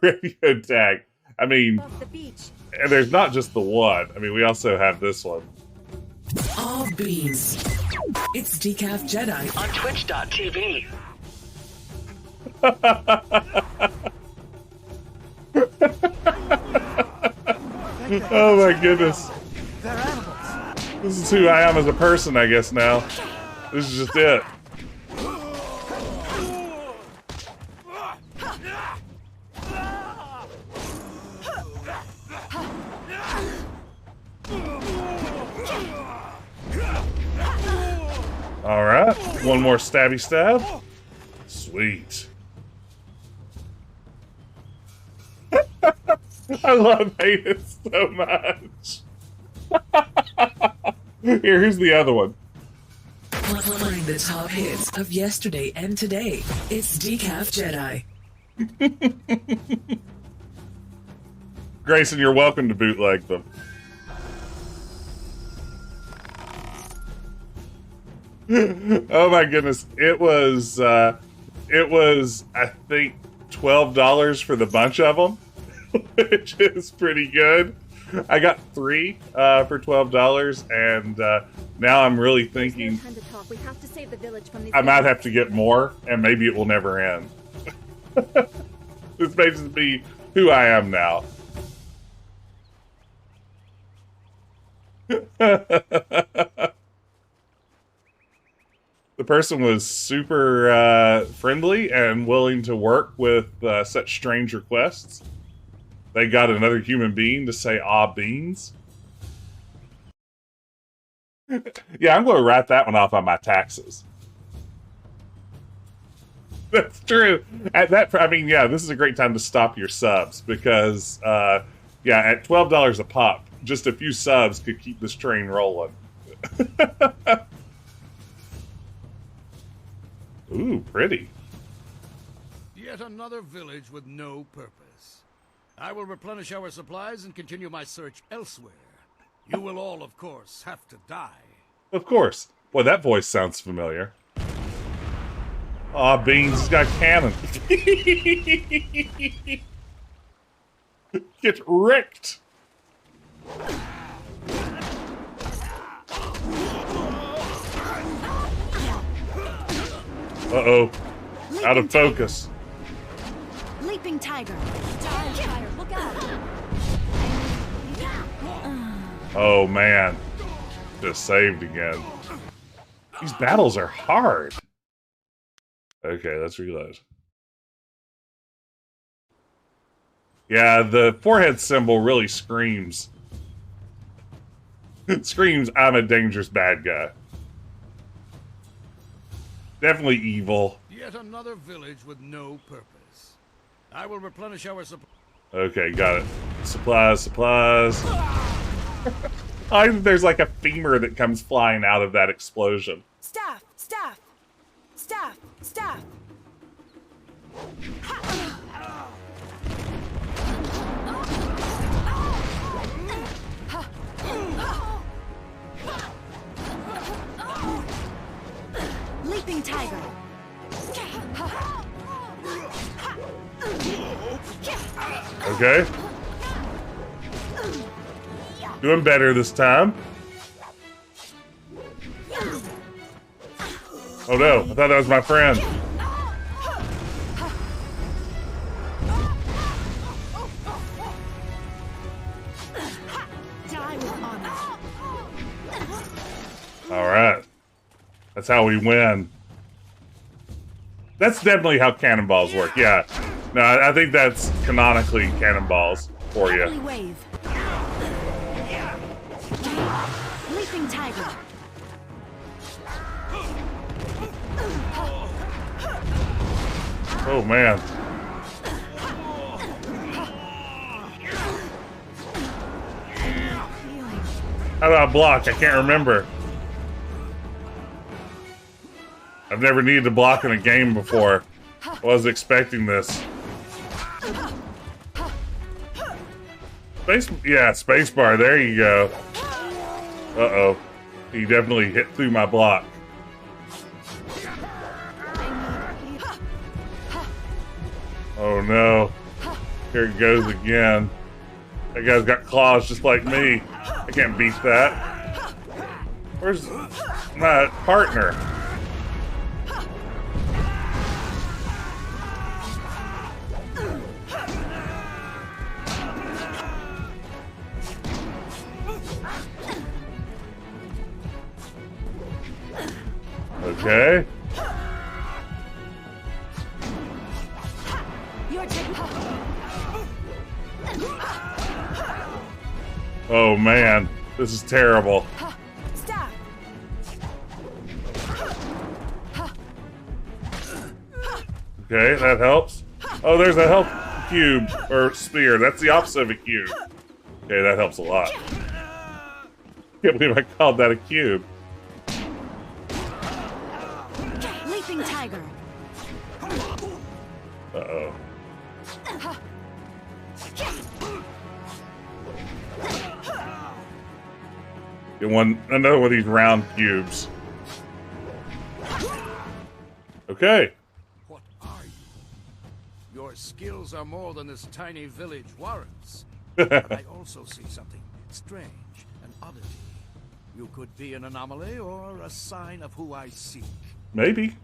radio tag. I mean, and there's not just the one. I mean, we also have this one. All beans. It's Decaf Jedi on Twitch.tv. Oh my goodness. This is who I am as a person, I guess now. This is just it. Alright, one more stabby stab. Sweet. I love Hayden so much. Here's the other one. Playing the top hits of yesterday and today. It's Decaf Jedi. Grayson, you're welcome to bootleg them. Oh my goodness. It was I think $12 for the bunch of them, which is pretty good. I got 3 for $12, and now I'm really thinking We have to save the village from these I might have to get more, and maybe it will never end. This makes me who I am now. The person was super friendly and willing to work with such strange requests. They got another human being to say "ah beans." Yeah, I'm going to write that one off on my taxes. That's true. At that, I mean, yeah, this is a great time to stop your subs because, yeah, at $12 a pop, just a few subs could keep this train rolling. Ooh, pretty. Yet another village with no purpose. I will replenish our supplies and continue my search elsewhere. You will all, of course, have to die. Of course. Boy, that voice sounds familiar. Aw, Beans, he's got a cannon. Get wrecked. Uh-oh. Out of focus. Leaping tiger. Tiger, look out. Oh, man. Just saved again. These battles are hard. Okay, let's reload. Yeah, the forehead symbol really screams. It screams, I'm a dangerous bad guy. Definitely evil. Yet another village with no purpose. I will replenish our supplies. Okay, got it. Supplies. I think there's like a femur that comes flying out of that explosion. Staff! Leaping tiger. Okay. Doing better this time. Oh no, I thought that was my friend. Alright. That's how we win. That's definitely how cannonballs work, yeah. No, I think that's canonically cannonballs for you. Wave. Leaping tiger. Oh man. How do I block? I can't remember. I've never needed to block in a game before. I wasn't expecting this. Spacebar, there you go. Uh-oh. He definitely hit through my block. Oh no. Here it goes again. That guy's got claws just like me. I can't beat that. Where's my partner? Okay. Oh man, this is terrible. Okay, that helps. Oh, there's a health cube, or spear. That's the opposite of a cube. Okay, that helps a lot. Can't believe I called that a cube. Leaping tiger. Uh-oh. Get another one of these round cubes. Okay. What are you? Your skills are more than this tiny village warrants. But I also see something strange, an oddity. You could be an anomaly or a sign of who I seek. Maybe.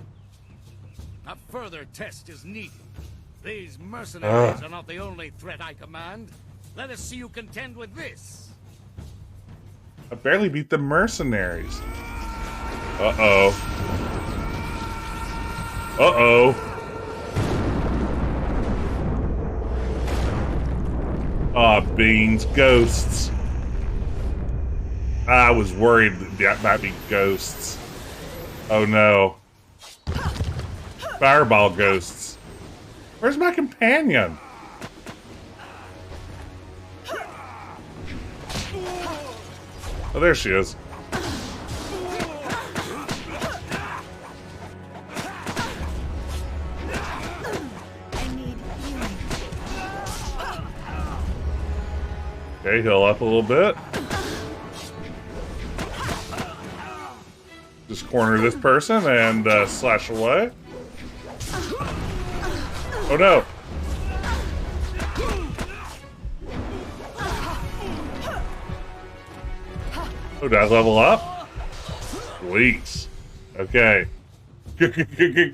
A further test is needed. These mercenaries are not the only threat I command. Let us see you contend with this. I barely beat the mercenaries. Uh-oh. Uh-oh. Aw, beans. Ghosts. I was worried that might be ghosts. Oh no. Fireball ghosts. Where's my companion? Oh, there she is. Okay, heal up a little bit. Just corner this person and slash away. Oh no! Oh, did I level up? Sweet. Okay.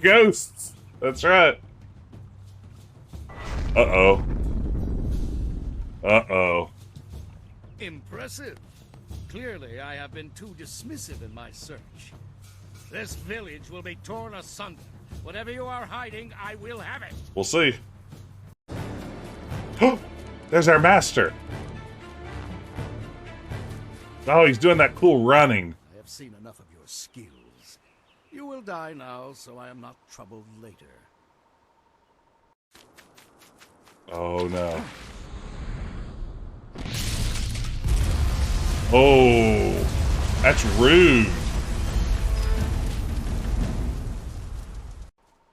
Ghosts! That's right. Uh-oh. Uh-oh. Impressive. Clearly, I have been too dismissive in my search. This village will be torn asunder. Whatever you are hiding, I will have it. We'll see. There's our master. Oh, he's doing that cool running. I have seen enough of your skills. You will die now, so I am not troubled later. Oh no. Oh, that's rude.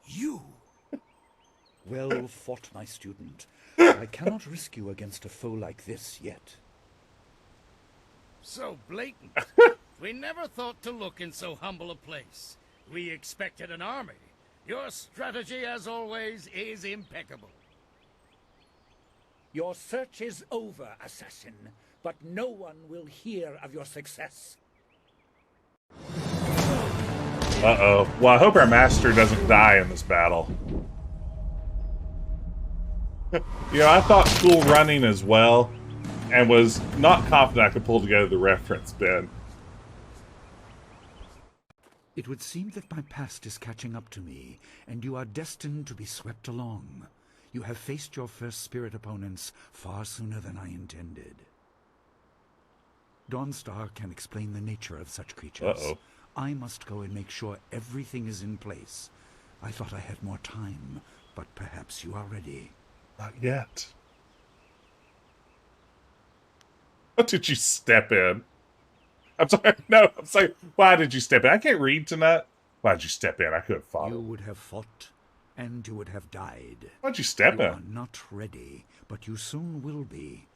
You! Well fought, my student. I cannot risk you against a foe like this yet. So blatant. We never thought to look in so humble a place. We expected an army. Your strategy, as always, is impeccable. Your search is over, assassin, but no one will hear of your success. Uh-oh. Well, I hope our master doesn't die in this battle. I thought cool running as well, and was not confident I could pull together the reference, Ben. It would seem that my past is catching up to me, and you are destined to be swept along. You have faced your first spirit opponents far sooner than I intended. Dawnstar can explain the nature of such creatures. Uh-oh. I must go and make sure everything is in place. I thought I had more time, but perhaps you are ready. Not yet. What did you step in? I'm sorry. No, I'm sorry. Why did you step in? I can't read tonight. Why did you step in? I could have fought. You would have fought, and you would have died. Why'd you step in? You are not ready, but you soon will be.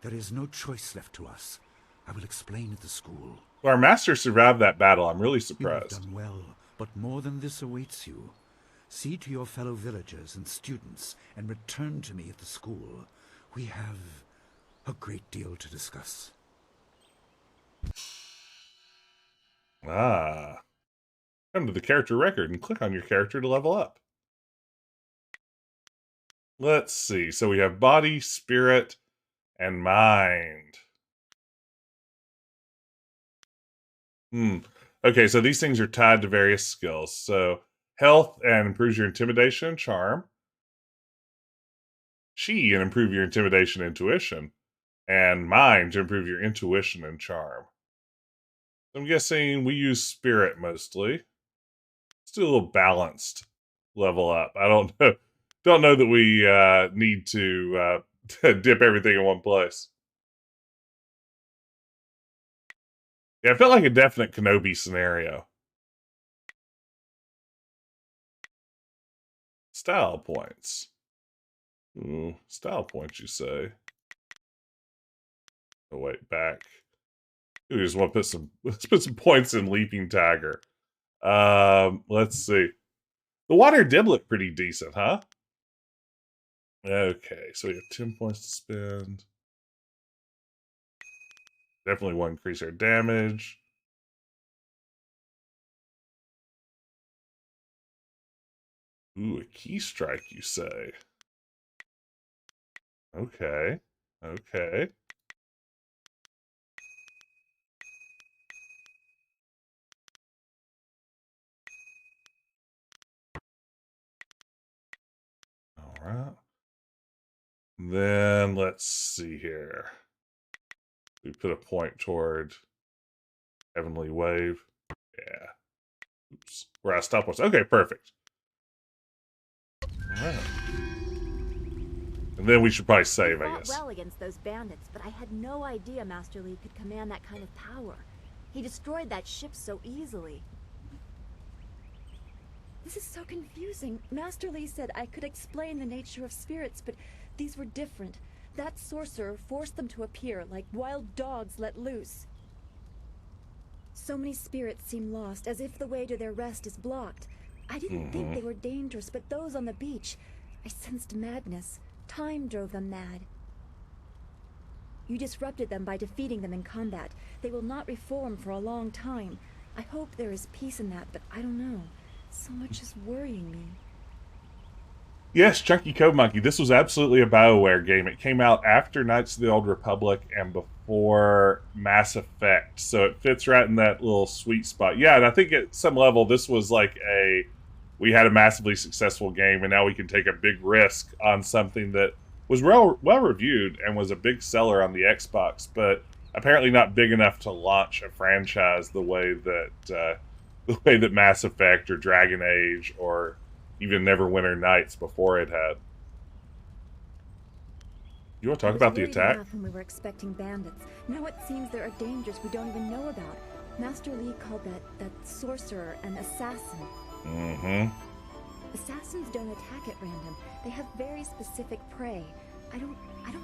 There is no choice left to us. I will explain at the school. Well, our master survived that battle. I'm really surprised. You have done well, but more than this awaits you. See to your fellow villagers and students, and return to me at the school. We have a great deal to discuss. Ah. Come to the character record and click on your character to level up. Let's see. So we have body, spirit, and mind. Okay, so these things are tied to various skills. So health and improves your intimidation and charm. Chi and improve your intimidation and intuition. And mind to improve your intuition and charm. I'm guessing we use spirit mostly. Let's do a little balanced level up. I don't know that we need to dip everything in one place. Yeah, it felt like a definite Kenobi scenario. Style points. Ooh, style points, you say? Oh wait, back. We just want to let's put some points in Leaping Tiger. Let's see. The water did look pretty decent, huh? Okay, so we have 10 points to spend. Definitely will increase our damage. Ooh, a key strike, you say? Okay. Okay. Then let's see here. We put a point toward Heavenly Wave. Yeah. Oops. We're at stopwatch. Okay, perfect. All right. And then we should probably save, I guess. Well against those bandits, but I had no idea Master Li could command that kind of power. He destroyed that ship so easily. This is so confusing. Master Li said I could explain the nature of spirits, but these were different. That sorcerer forced them to appear like wild dogs let loose. So many spirits seem lost, as if the way to their rest is blocked. I didn't think they were dangerous, but those on the beach, I sensed madness. Time drove them mad. You disrupted them by defeating them in combat. They will not reform for a long time. I hope there is peace in that, but I don't know. So much is worrying me. Yes, Chunky Code Monkey. This was absolutely a BioWare game. It came out after Knights of the Old Republic and before Mass Effect. So it fits right in that little sweet spot. Yeah, and I think at some level this was like we had a massively successful game, and now we can take a big risk on something that was well reviewed and was a big seller on the Xbox, but apparently not big enough to launch a franchise the way that Mass Effect or Dragon Age or even Neverwinter Nights before it had. You want to talk about the attack? When we were expecting bandits. Now it seems there are dangers we don't even know about. Master Li called that sorcerer an assassin. Assassins don't attack at random. They have very specific prey. I don't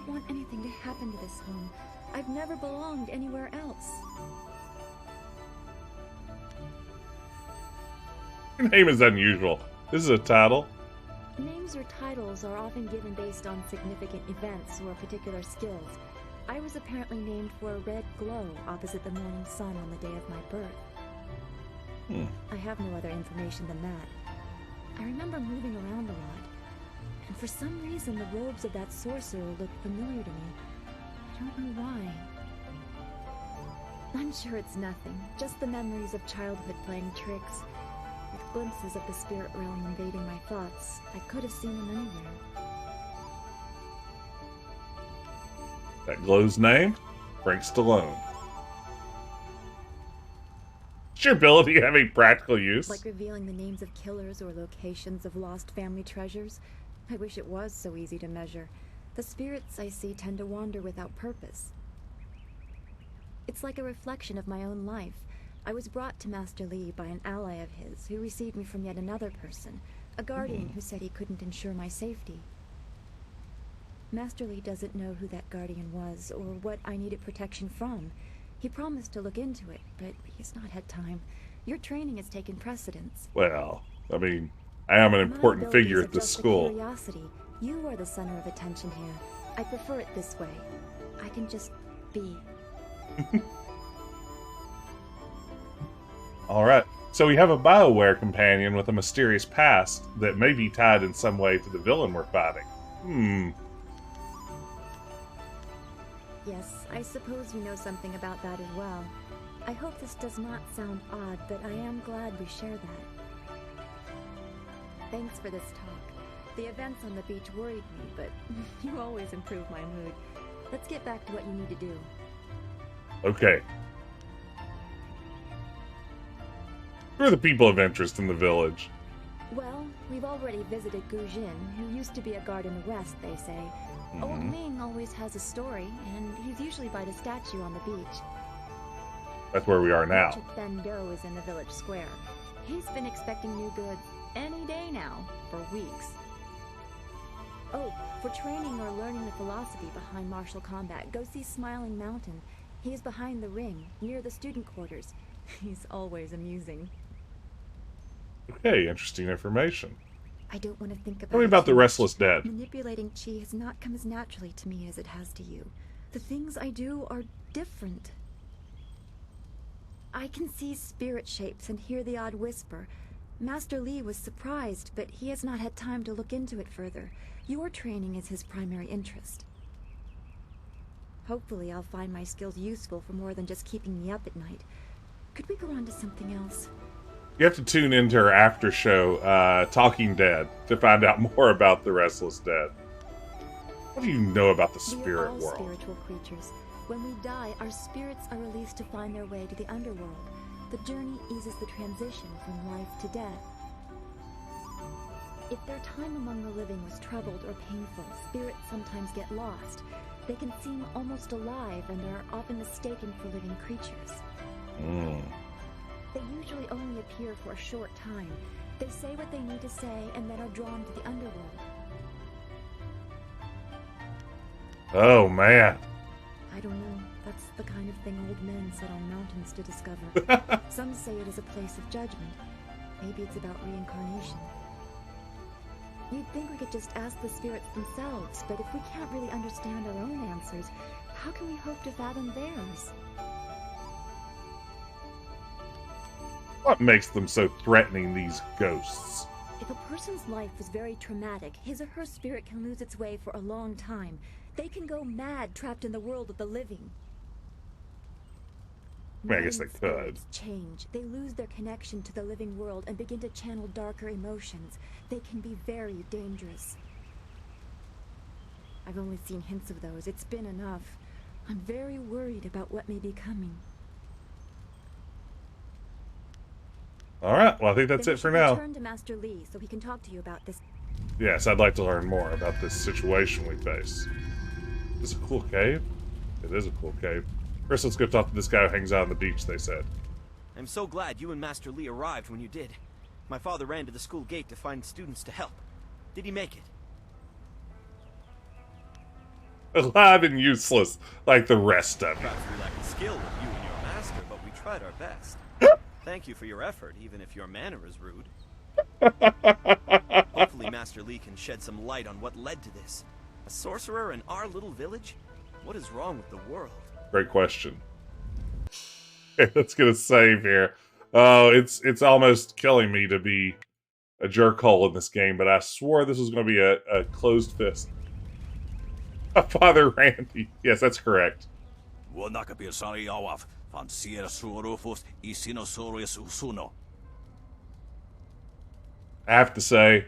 want anything to happen to this home. I've never belonged anywhere else. Your name is unusual. This is a title. Names or titles are often given based on significant events or particular skills. I was apparently named for a red glow opposite the morning sun on the day of my birth. I have no other information than that. I remember moving around a lot, and for some reason the robes of that sorcerer looked familiar to me. I don't know why. I'm sure it's nothing, just the memories of childhood playing tricks. With glimpses of the spirit realm invading my thoughts, I could have seen them anywhere. That glow's name? Frank Stallone. Does your ability have any practical use? Like revealing the names of killers or locations of lost family treasures? I wish it was so easy to measure. The spirits I see tend to wander without purpose. It's like a reflection of my own life. I was brought to Master Li by an ally of his who received me from yet another person, a guardian who said he couldn't ensure my safety. Master Li doesn't know who that guardian was or what I needed protection from. He promised to look into it, but he's not had time. Your training has taken precedence. Well, I mean, I am an important figure at this school. Curiosity. You are the center of attention here. I prefer it this way. I can just be. Alright, so we have a BioWare companion with a mysterious past that may be tied in some way to the villain we're fighting. Yes, I suppose you know something about that as well. I hope this does not sound odd, but I am glad we share that. Thanks for this talk. The events on the beach worried me, but you always improve my mood. Let's get back to what you need to do. Okay. Who are the people of interest in the village? Well, we've already visited Gu Jin, who used to be a guard in the west, they say. Old Ming always has a story, and he's usually by the statue on the beach. That's where we are now. Merchant Ben Do is in the village square. He's been expecting new goods any day now, for weeks. Oh, for training or learning the philosophy behind martial combat, go see Smiling Mountain. He's behind the ring, near the student quarters. He's always amusing. Okay, interesting information. I don't want to think about Tell me about the Restless Dead. Manipulating chi has not come as naturally to me as it has to you. The things I do are different. I can see spirit shapes and hear the odd whisper. Master Li was surprised, but he has not had time to look into it further. Your training is his primary interest. Hopefully I'll find my skills useful for more than just keeping me up at night. Could we go on to something else? You have to tune into our after show, Talking Dead, to find out more about the Restless Dead. What do you know about the We are spirit all world? spiritual creatures. When we die, our spirits are released to find their way to the underworld. The journey eases the transition from life to death. If their time among the living was troubled or painful, spirits sometimes get lost. They can seem almost alive and are often mistaken for living creatures. They usually only appear for a short time. They say what they need to say and then are drawn to the underworld. Oh, man. I don't know. That's the kind of thing old men sit on mountains to discover. Some say it is a place of judgment. Maybe it's about reincarnation. You'd think we could just ask the spirits themselves, but if we can't really understand our own answers, how can we hope to fathom theirs? What makes them so threatening, these ghosts? If a person's life is very traumatic, his or her spirit can lose its way for a long time. They can go mad trapped in the world of the living. I guess they could. Change. They lose their connection to the living world and begin to channel darker emotions. They can be very dangerous. I've only seen hints of those. It's been enough. I'm very worried about what may be coming. All right. Well, I think that's it for now. Return to Master Lee so he can talk to you about this. Yes, I'd like to learn more about this situation we face. Is this a cool cave? It is a cool cave. First, let's go talk to this guy who hangs out on the beach, they said. I'm so glad you and Master Lee arrived when you did. My father ran to the school gate to find students to help. Did he make it? Alive and useless, like the rest of you. Perhaps we lack skill with you and your master, but we tried our best. Thank you for your effort, even if your manner is rude. Hopefully Master Lee can shed some light on what led to this. A sorcerer in our little village? What is wrong with the world? Great question. Okay, let's get a save here. Oh, it's almost killing me to be a jerkhole in this game, but I swore this was going to be a closed fist. Father Randy. Yes, that's correct. I have to say,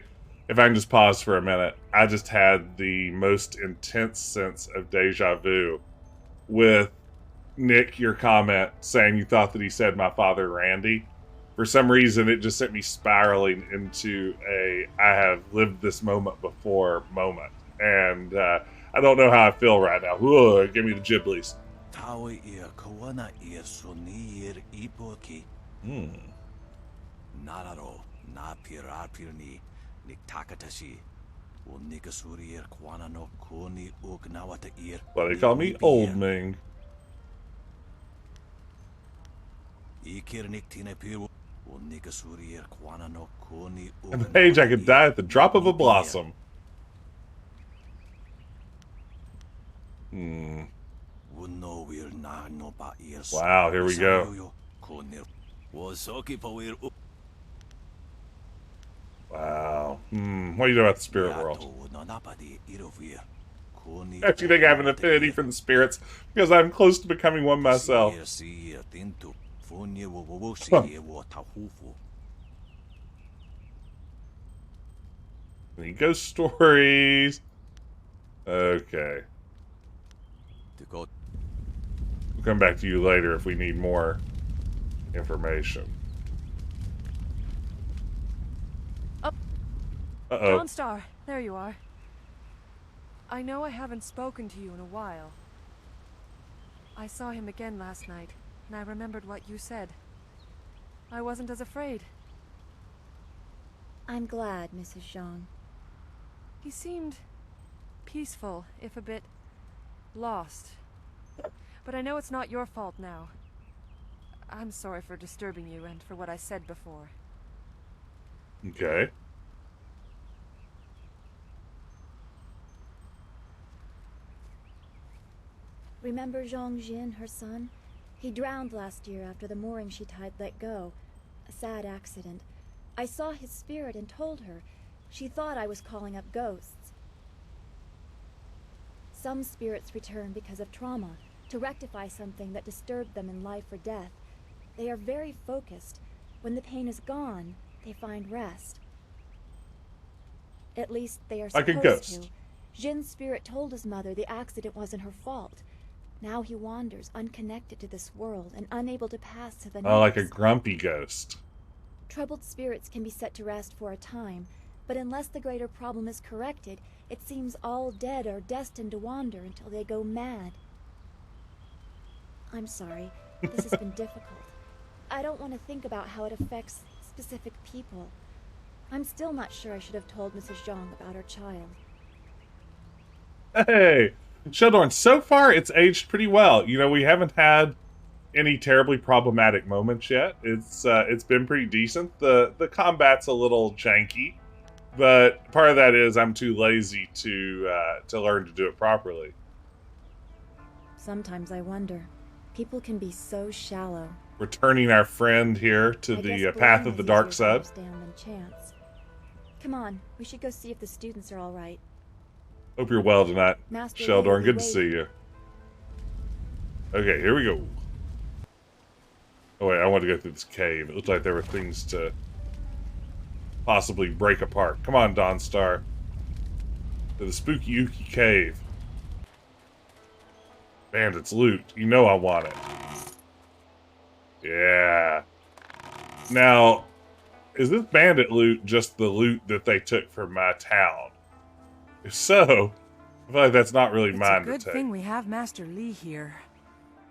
if I can just pause for a minute, I just had the most intense sense of deja vu with Nick, your comment saying you thought that he said my father Randy. For some reason, it just sent me spiraling into a I have lived this moment before moment. And I don't know how I feel right now. Ugh, give me the Ghiblies. Well, they call me Old Ming. At the age I could die at the drop of a blossom. Wow, here we go. Wow. What do you know about the spirit world? I actually think I have an affinity for the spirits because I'm close to becoming one myself. Any ghost stories? Okay. We'll come back to you later if we need more information. Uh-oh. Dawnstar, there you are. I know I haven't spoken to you in a while. I saw him again last night, and I remembered what you said. I wasn't as afraid. I'm glad, Mrs. Zhang. He seemed peaceful, if a bit lost. But I know it's not your fault now. I'm sorry for disturbing you and for what I said before. Okay. Remember Zhang Jin, her son? He drowned last year after the mooring she tied let go. A sad accident. I saw his spirit and told her. She thought I was calling up ghosts. Some spirits return because of trauma, to rectify something that disturbed them in life or death. They are very focused. When the pain is gone, they find rest. At least they are Like a supposed ghost. to. Jin's spirit told his mother the accident wasn't her fault. Now he wanders, unconnected to this world and unable to pass to the next. Oh, like a grumpy ghost. Troubled spirits can be set to rest for a time, but unless the greater problem is corrected, it seems all dead are destined to wander until they go mad. I'm sorry, this has been difficult. I don't want to think about how it affects specific people. I'm still not sure I should have told Mrs. Zhang about her child. Hey, Sheldon, so far it's aged pretty well. You know, we haven't had any terribly problematic moments yet. It's been pretty decent. The combat's a little janky, but part of that is I'm too lazy to learn to do it properly. Sometimes I wonder, people can be so shallow. Returning our friend here to the path of the dark side. Than chance. Come on, we should go see if the students are all right. Hope you're well tonight, Master Sheldon. Good to see you. Okay, here we go. Oh wait, I want to go through this cave. It looked like there were things to possibly break apart. Come on, Dawnstar. To the spooky Yuki cave. Bandits loot. You know I want it. Yeah. Now, is this bandit loot just the loot that they took from my town? If so, I feel like that's not really mine to take. It's a good thing we have Master Li here.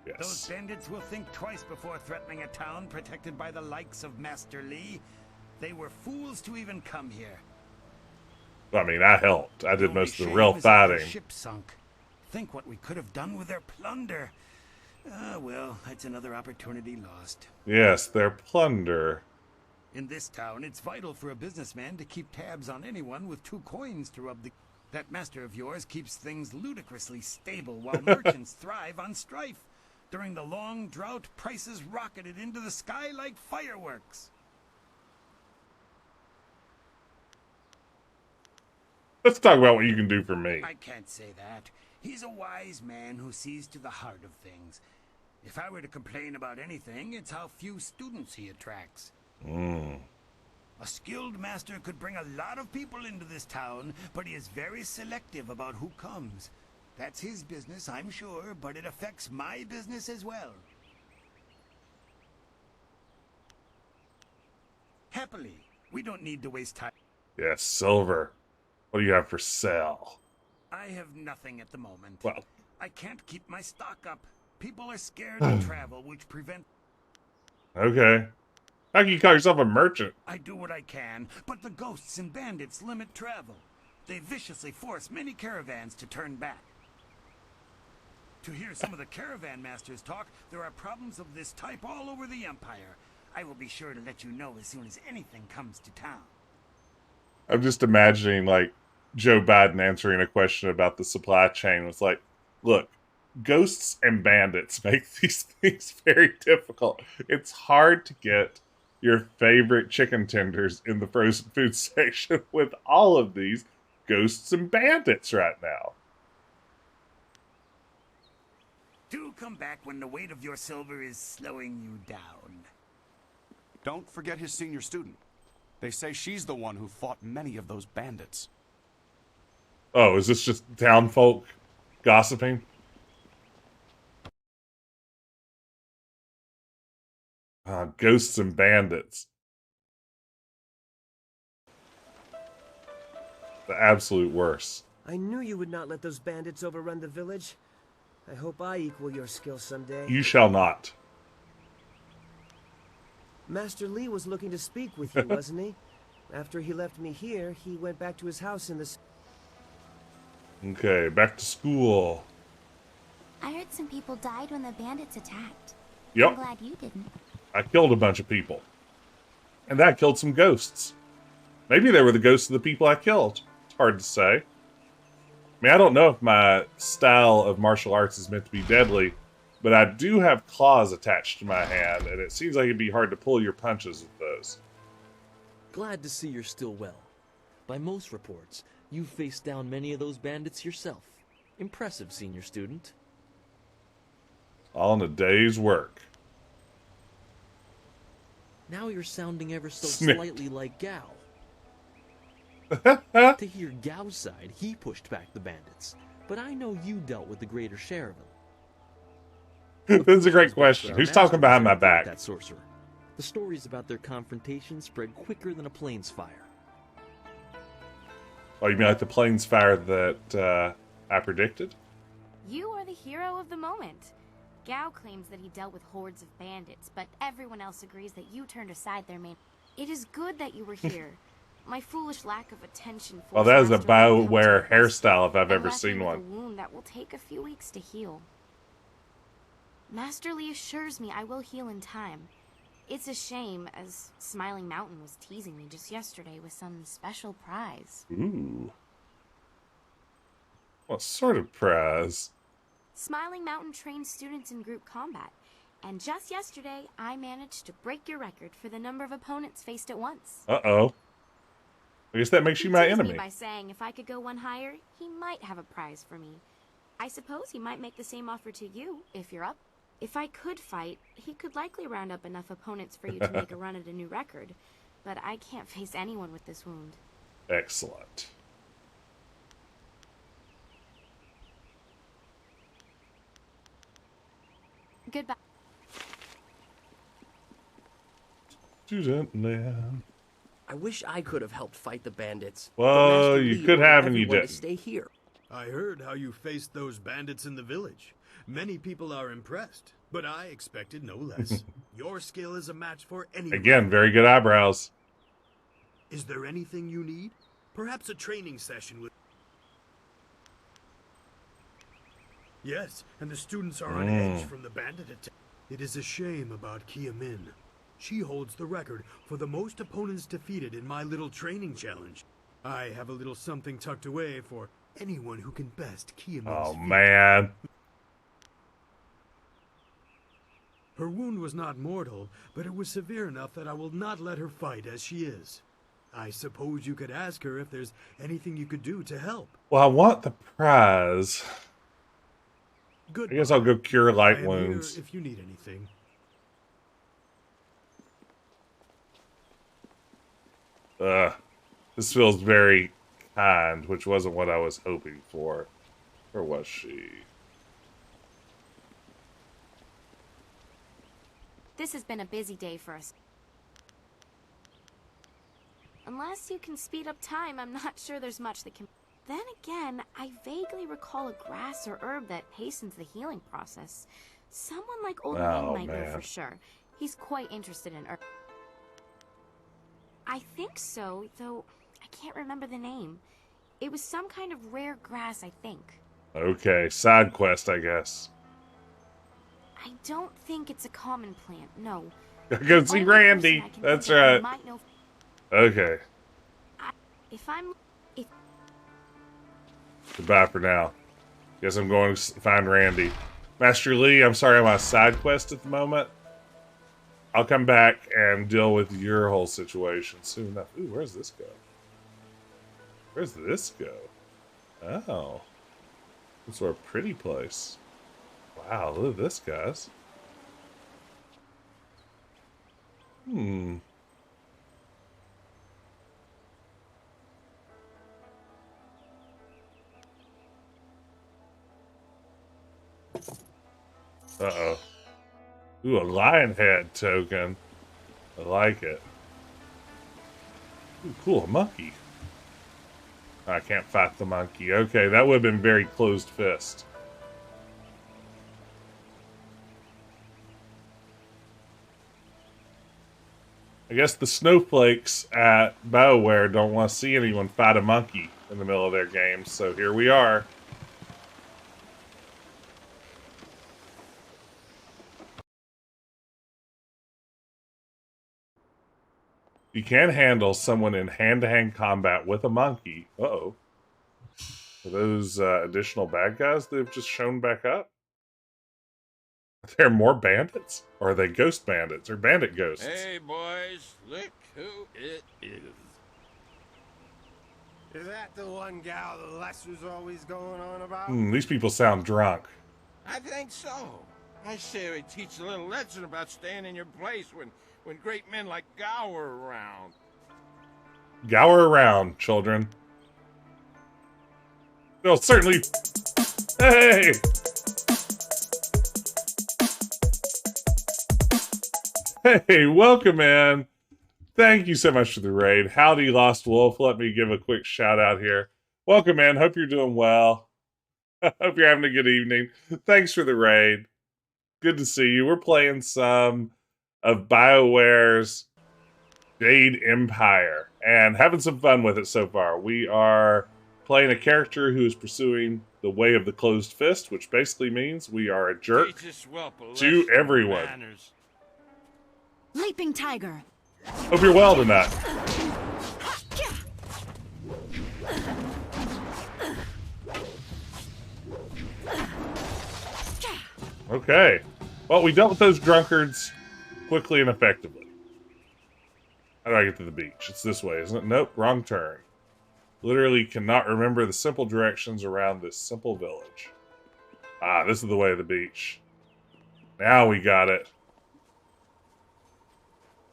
Yes. Those bandits will think twice before threatening a town protected by the likes of Master Li. They were fools to even come here. I mean, I helped. I did The most of only the real shame is that their fighting. ship sunk. Think what we could have done with their plunder. Well, that's another opportunity lost. Yes, their plunder. In this town, it's vital for a businessman to keep tabs on anyone with 2 coins to rub the... That master of yours keeps things ludicrously stable while merchants thrive on strife. During the long drought, prices rocketed into the sky like fireworks. Let's talk about what you can do for me. I can't say that. He's a wise man who sees to the heart of things. If I were to complain about anything, it's how few students he attracts. A skilled master could bring a lot of people into this town, but he is very selective about who comes. That's his business, I'm sure, but it affects my business as well. Happily, we don't need to waste time. Yes, silver. What do you have for sale? I have nothing at the moment. Well, I can't keep my stock up. People are scared to travel, which prevent... okay. How can you call yourself a merchant? I do what I can, but the ghosts and bandits limit travel. They viciously force many caravans to turn back. To hear some of the caravan masters talk, there are problems of this type all over the Empire. I will be sure to let you know as soon as anything comes to town. I'm just imagining, like, Joe Biden answering a question about the supply chain. It's like, look, ghosts and bandits make these things very difficult. It's hard to get your favorite chicken tenders in the frozen food section with all of these ghosts and bandits right now. Do come back when the weight of your silver is slowing you down. Don't forget his senior student. They say she's the one who fought many of those bandits. Oh, is this just town folk gossiping? Ghosts and bandits. The absolute worst. I knew you would not let those bandits overrun the village. I hope I equal your skill someday. You shall not. Master Li was looking to speak with you, wasn't he? After he left me here, he went back to his house in the... Okay, back to school. I heard some people died when the bandits attacked. Yep. I'm glad you didn't. I killed a bunch of people. And that killed some ghosts. Maybe they were the ghosts of the people I killed. It's hard to say. I mean, I don't know if my style of martial arts is meant to be deadly, but I do have claws attached to my hand, and it seems like it'd be hard to pull your punches with those. Glad to see you're still well. By most reports, you've faced down many of those bandits yourself. Impressive, senior student. All in a day's work. Now you're sounding ever so Snicked. slightly like Gao. To hear Gao's side, he pushed back the bandits, but I know you dealt with the greater share of them. That's a great question. Who's talking behind my back? That sorcerer. The stories about their confrontation spread quicker than a plane's fire. Oh, you mean like the plane's fire that I predicted? You are the hero of the moment. Gao claims that he dealt with hordes of bandits, but everyone else agrees that you turned aside their main... It is good that you were here. My foolish lack of attention... Well, that is a BioWare hairstyle if I've ever seen one. A wound that will take a few weeks to heal. Master Li assures me I will heal in time. It's a shame, as Smiling Mountain was teasing me just yesterday with some special prize. Ooh. What sort of prize? Smiling Mountain trains students in group combat, and just yesterday I managed to break your record for the number of opponents faced at once. Uh-oh. I guess that makes you my enemy. By saying if I could go one higher, he might have a prize for me. I suppose he might make the same offer to you, if you're up. If I could fight, he could likely round up enough opponents for you to make a run at a new record, but I can't face anyone with this wound. Excellent. Goodbye. Student land. I wish I could have helped fight the bandits. Well, you could have and you didn't. Stay here. I heard how you faced those bandits in the village. Many people are impressed, but I expected no less. Your skill is a match for anyone. Again, very good eyebrows. Is there anything you need? Perhaps a training session with... Yes, and the students are on edge from the bandit attack. It is a shame about Kia Min. She holds the record for the most opponents defeated in my little training challenge. I have a little something tucked away for anyone who can best Kia Min's Oh, feat. man. Her wound was not mortal, but it was severe enough that I will not let her fight as she is. I suppose you could ask her if there's anything you could do to help. Well, I want the prize. Good. I guess I'll go cure light I am wounds. here if you need anything. This feels very kind, which wasn't what I was hoping for. Or was she? This has been a busy day for us. Unless you can speed up time, I'm not sure there's much that can... Then again, I vaguely recall a grass or herb that hastens the healing process. Someone like Old Ming might know for sure. He's quite interested in herb. I think so, though I can't remember the name. It was some kind of rare grass, I think. Okay, side quest, I guess. I don't think it's a common plant, no. I go see Randy. That's right. Okay. Goodbye for now. Guess I'm going to find Randy. Master Li, I'm sorry I'm on a side quest at the moment. I'll come back and deal with your whole situation soon enough. Ooh, where's this go? Where's this go? Oh. It's a pretty place. Wow, look at this, guys. Uh-oh. Ooh, a lion head token. I like it. Ooh, cool, a monkey. I can't fight the monkey. Okay, that would have been very closed fist. I guess the snowflakes at BioWare don't want to see anyone fight a monkey in the middle of their game, so here we are. You can handle someone in hand-to-hand combat with a monkey. Uh-oh. Are those additional bad guys that have just shown back up? Are there more bandits? Or are they ghost bandits? Or bandit ghosts? Hey, boys, look who it is. Is that the one gal the Lester's always going on about? These people sound drunk. I think so. I say we teach a little lesson about staying in your place when great men like Gao are around. Gower around, children. They'll certainly... Hey! Hey, welcome in. Thank you so much for the raid. Howdy, Lost Wolf. Let me give a quick shout out here. Welcome in. Hope you're doing well. Hope you're having a good evening. Thanks for the raid. Good to see you. We're playing some of BioWare's Jade Empire and having some fun with it so far. We are playing a character who is pursuing the way of the closed fist, which basically means we are a jerk to everyone. Leaping tiger. Hope you're well tonight. Okay. Well, we dealt with those drunkards quickly and effectively. How do I get to the beach? It's this way, isn't it? Nope, wrong turn. Literally cannot remember the simple directions around this simple village. Ah, this is the way of the beach. Now we got it.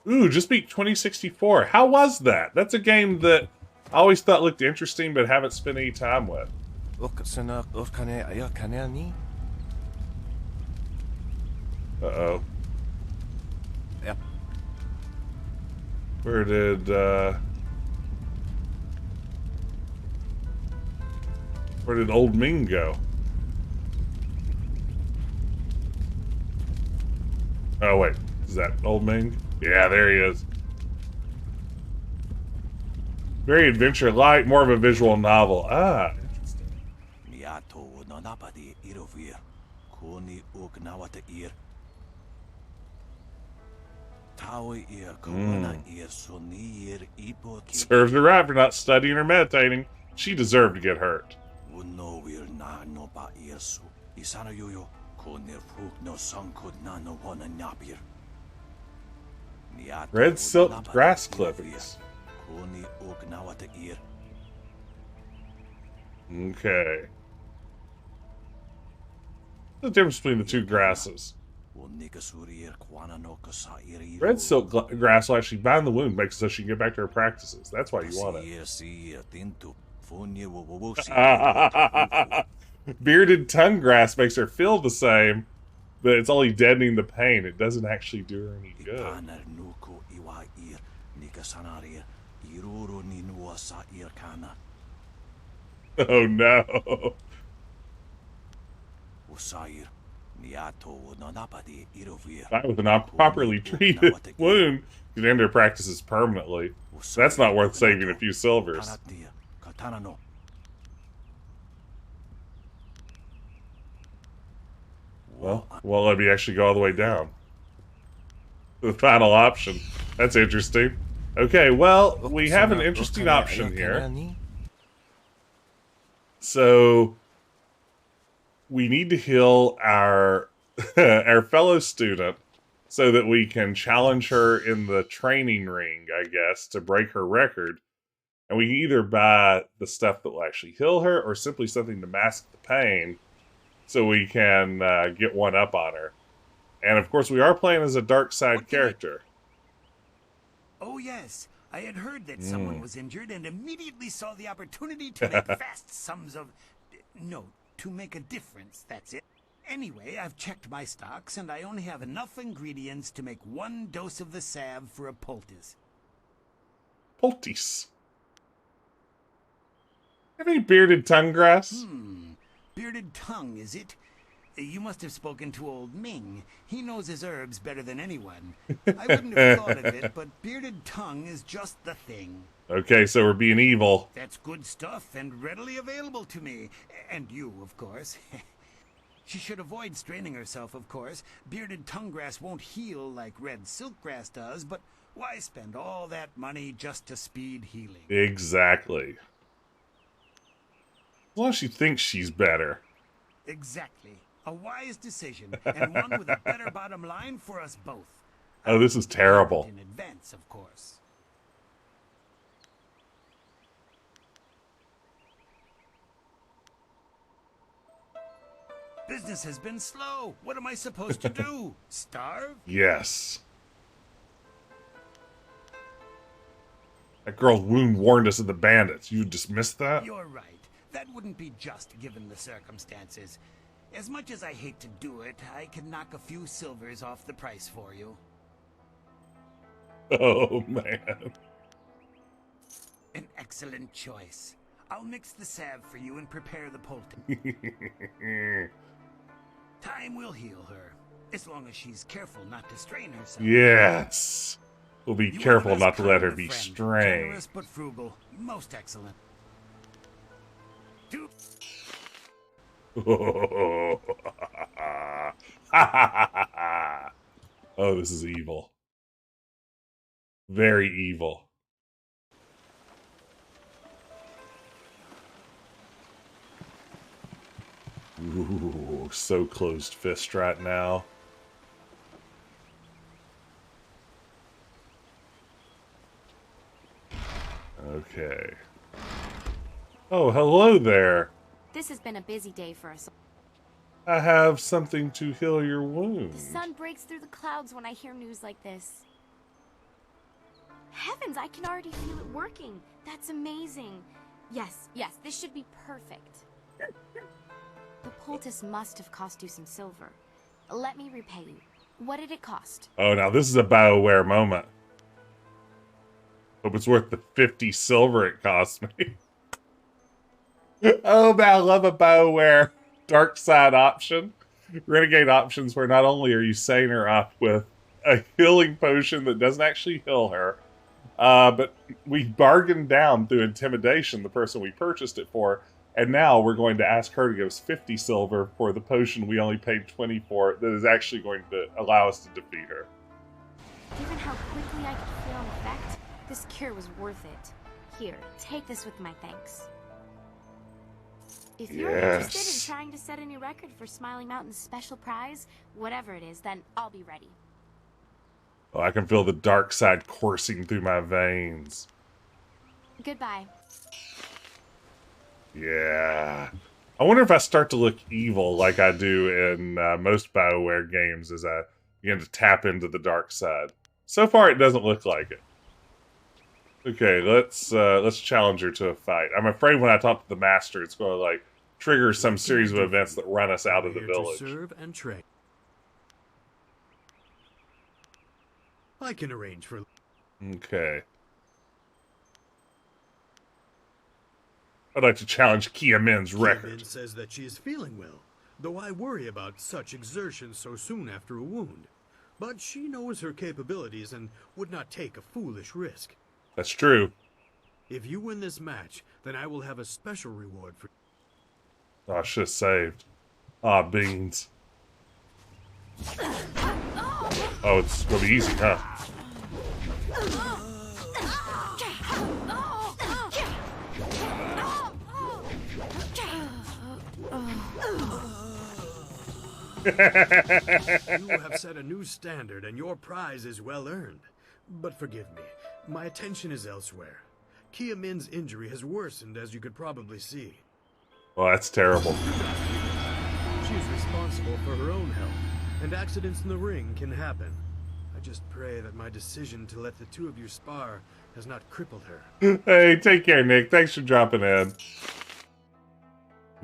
Ooh, just beat 2064. How was that? That's a game that I always thought looked interesting, but haven't spent any time with. Uh-oh. Yep. Where did Old Ming go? Oh, wait. Is that Old Ming? Yeah, there he is. Very adventure light, more of a visual novel. Ah, interesting. Serves her right for not studying or meditating. She deserved to get hurt. Red silk grass clippings. Okay. What's the difference between the two grasses? Red silk grass will actually bind the wound, makes it so she can get back to her practices. That's why you want it. Bearded tongue grass makes her feel the same, but it's only deadening the pain. It doesn't actually do her any good. Oh no. Not with a not properly treated wound, you can end her practices permanently. That's not worth saving a few silvers. Well, let me actually go all the way down. The final option. That's interesting. Okay, well, we have an interesting option here. So, we need to heal our our fellow student so that we can challenge her in the training ring, I guess, to break her record. And we can either buy the stuff that will actually heal her or simply something to mask the pain so we can get one up on her. And of course, we are playing as a dark side character. Oh, yes. I had heard that someone was injured and immediately saw the opportunity to make vast sums of... No, to make a difference, that's it. Anyway, I've checked my stocks, and I only have enough ingredients to make 1 dose of the salve for a poultice. Poultice? Have any bearded tongue grass? Bearded tongue, is it? You must have spoken to old Ming. He knows his herbs better than anyone. I wouldn't have thought of it, but bearded tongue is just the thing. Okay, so we're being evil. That's good stuff and readily available to me. And you, of course. She should avoid straining herself, of course. Bearded tongue grass won't heal like red silk grass does, but why spend all that money just to speed healing? Exactly. As long as she thinks she's better. Exactly. A wise decision, and one with a better bottom line for us both. Oh, this is terrible. In advance, of course. Business has been slow. What am I supposed to do? Starve? Yes. That girl's wound warned us of the bandits. You dismissed that? You're right. That wouldn't be just given the circumstances. As much as I hate to do it, I can knock a few silvers off the price for you. Oh, man. An excellent choice. I'll mix the salve for you and prepare the poultice. Time will heal her, as long as she's careful not to strain herself. Yes. We'll be You careful are the not best to let kind her of be friend. strained. Generous but frugal. Most excellent. Oh, this is evil. Very evil. Ooh, so closed fist right now. Okay. Oh, hello there. This has been a busy day for us. I have something to heal your The wound. sun breaks through the clouds when I hear news like this. Heavens, I can already feel it working. That's amazing. Yes, this should be perfect. The poultice must have cost you some silver. Let me repay you. What did it cost? Oh, now this is a BioWare moment. Hope it's worth the 50 silver it cost me. Oh, man, I love a BioWare dark side option. Renegade options where not only are you setting her up with a healing potion that doesn't actually heal her, but we bargained down through intimidation the person we purchased it for, and now we're going to ask her to give us 50 silver for the potion we only paid 20 for that is actually going to allow us to defeat her. Given how quickly I could feel an effect, this cure was worth it. Here, take this with my thanks. If you're interested in trying to set a new record for Smiling Mountain's special prize, whatever it is, then I'll be ready. Oh, I can feel the dark side coursing through my veins. Goodbye. Yeah. I wonder if I start to look evil like I do in most BioWare games as I begin to tap into the dark side. So far, it doesn't look like it. Okay, let's challenge her to a fight. I'm afraid when I talk to the master, it's going to like trigger some series of events that run us out of the village. To serve and train. I can arrange for. Okay. I'd like to challenge Kia Min's record. Min says that she is feeling well, though I worry about such exertion so soon after a wound. But she knows her capabilities and would not take a foolish risk. That's true. If you win this match, then I will have a special reward for. Oh, I should have saved. Ah, beans. Oh, it's gonna be easy, huh? You have set a new standard, and your prize is well earned. But forgive me, my attention is elsewhere. Kia Min's injury has worsened, as you could probably see. Well, that's terrible. She is responsible for her own health, and accidents in the ring can happen. I just pray that my decision to let the two of you spar has not crippled her. Hey, take care, Nick. Thanks for dropping in.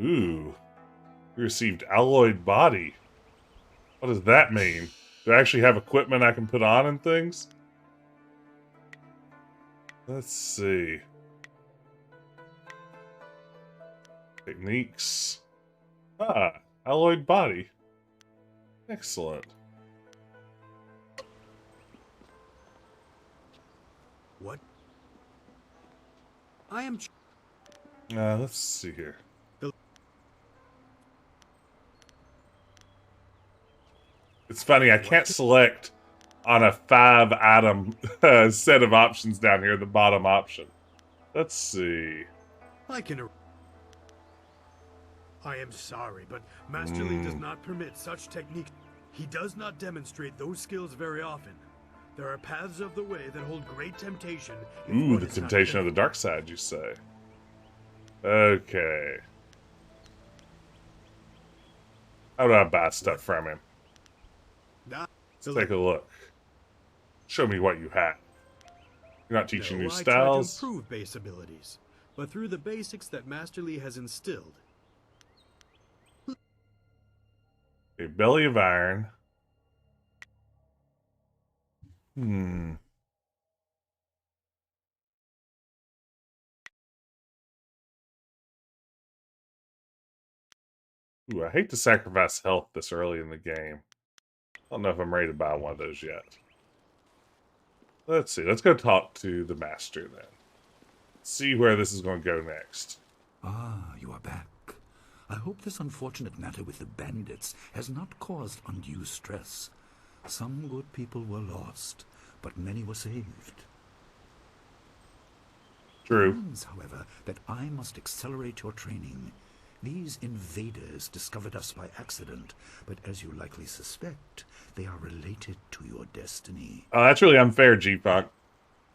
Ooh. You received alloyed body. What does that mean? Do I actually have equipment I can put on and things? Let's see. Techniques. Ah, alloyed body. Excellent. What? I am. Let's see here. It's funny, I can't select on a 5-item set of options down here, the bottom option. Let's see. I am sorry, but Master Lee does not permit such techniques. He does not demonstrate those skills very often. There are paths of the way that hold great temptation. Ooh, the temptation of the dark side, you say. Okay. How do I buy stuff from him? Let's take a look. Show me what you have. You're not teaching new I try to styles. improve base abilities, but through the basics that Master Lee has instilled. A belly of iron. Hmm. Ooh, I hate to sacrifice health this early in the game. I don't know if I'm ready to buy one of those yet. Let's see. Let's go talk to the master then. See where this is going to go next. Ah, you are back. I hope this unfortunate matter with the bandits has not caused undue stress. Some good people were lost, but many were saved. True. It means, however, that I must accelerate your training. These invaders discovered us by accident, but as you likely suspect, they are related to your destiny. Oh, that's really unfair, G-Funk.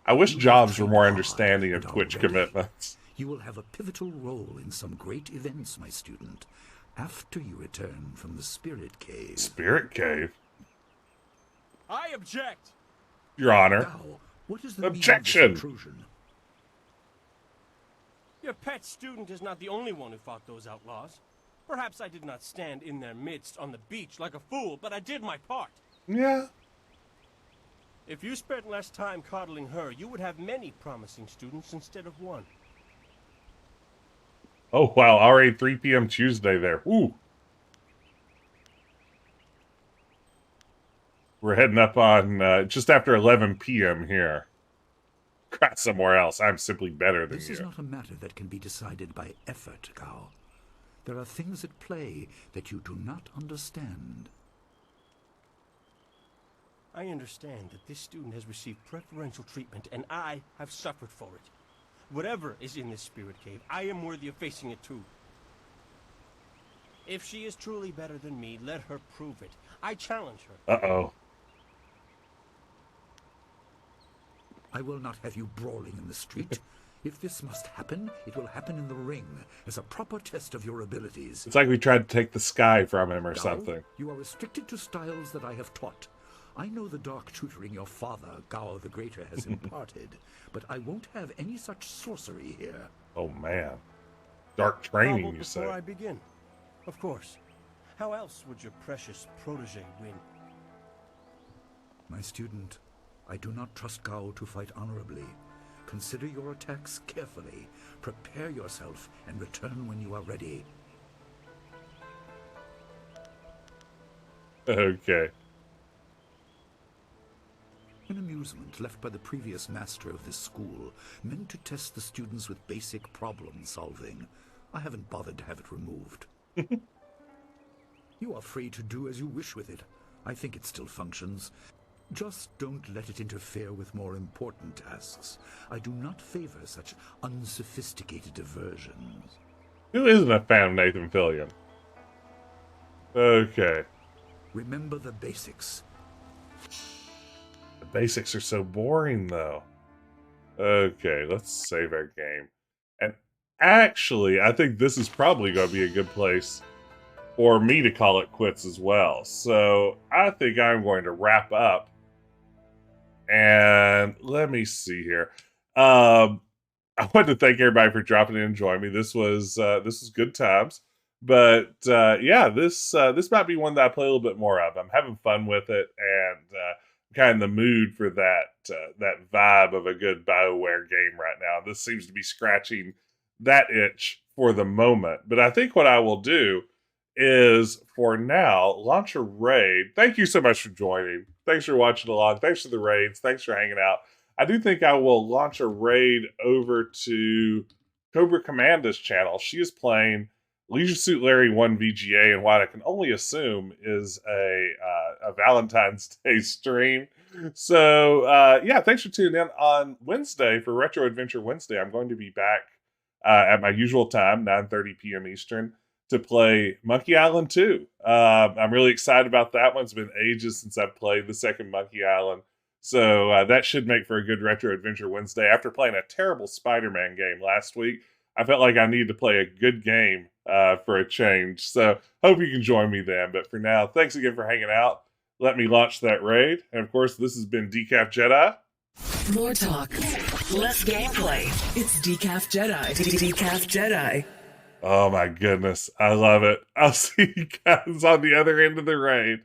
I wish jobs were more understanding of Twitch commitments. You will have a pivotal role in some great events, my student, after you return from the Spirit Cave. Spirit Cave? I object! Your Honor. Now, what is the Objection! intrusion? Your pet student is not the only one who fought those outlaws. Perhaps I did not stand in their midst on the beach like a fool, but I did my part. Yeah. If you spent less time coddling her, you would have many promising students instead of one. Oh, wow. Already 3 p.m. Tuesday there. Ooh. We're heading up on just after 11 p.m. here. Cry somewhere else. I'm simply better than This you. is not a matter that can be decided by effort, Gao. There are things at play that you do not understand. I understand that this student has received preferential treatment, and I have suffered for it. Whatever is in this spirit cave, I am worthy of facing it too. If she is truly better than me, let her prove it. I challenge her. Uh-oh. I will not have you brawling in the street. If this must happen, it will happen in the ring, as a proper test of your abilities. It's like we tried to take the sky from him or Gao, something. You are restricted to styles that I have taught. I know the dark tutoring your father, Gao the Greater, has imparted, but I won't have any such sorcery here. Oh, man. Dark training, you Before say. I begin. Of course. How else would your precious protege win? My student, I do not trust Gao to fight honorably. Consider your attacks carefully. Prepare yourself and return when you are ready. Okay. An amusement left by the previous master of this school, meant to test the students with basic problem solving. I haven't bothered to have it removed. You are free to do as you wish with it. I think it still functions. Just don't let it interfere with more important tasks. I do not favor such unsophisticated diversions. Who isn't a fan of Nathan Fillion? Okay. Remember the basics. The basics are so boring, though. Okay, let's save our game. And actually, I think this is probably going to be a good place for me to call it quits as well. So I think I'm going to wrap up. And let me see here. I want to thank everybody for dropping in and joining me. This was good times. But yeah, this might be one that I play a little bit more of. I'm having fun with it, and kind of in the mood for that vibe of a good BioWare game right now. This seems to be scratching that itch for the moment. But I think what I will do is, for now, launch a raid. Thank you so much for joining. Thanks for watching along. Thanks for the raids. Thanks for hanging out. I do think I will launch a raid over to Cobra Commanda's channel. She is playing Leisure Suit Larry 1 VGA and what I can only assume is a Valentine's Day stream. So, yeah, thanks for tuning in on Wednesday for Retro Adventure Wednesday. I'm going to be back at my usual time, 9:30 p.m. Eastern, to play Monkey Island 2. I'm really excited about that one. It's been ages since I've played the second Monkey Island. So that should make for a good Retro Adventure Wednesday. After playing a terrible Spider-Man game last week, I felt like I needed to play a good game for a change. So hope you can join me then. But for now, thanks again for hanging out. Let me launch that raid. And of course, this has been Decaf Jedi. More talk, less gameplay. It's Decaf Jedi. Decaf Jedi. Oh my goodness. I love it. I'll see you guys on the other end of the raid.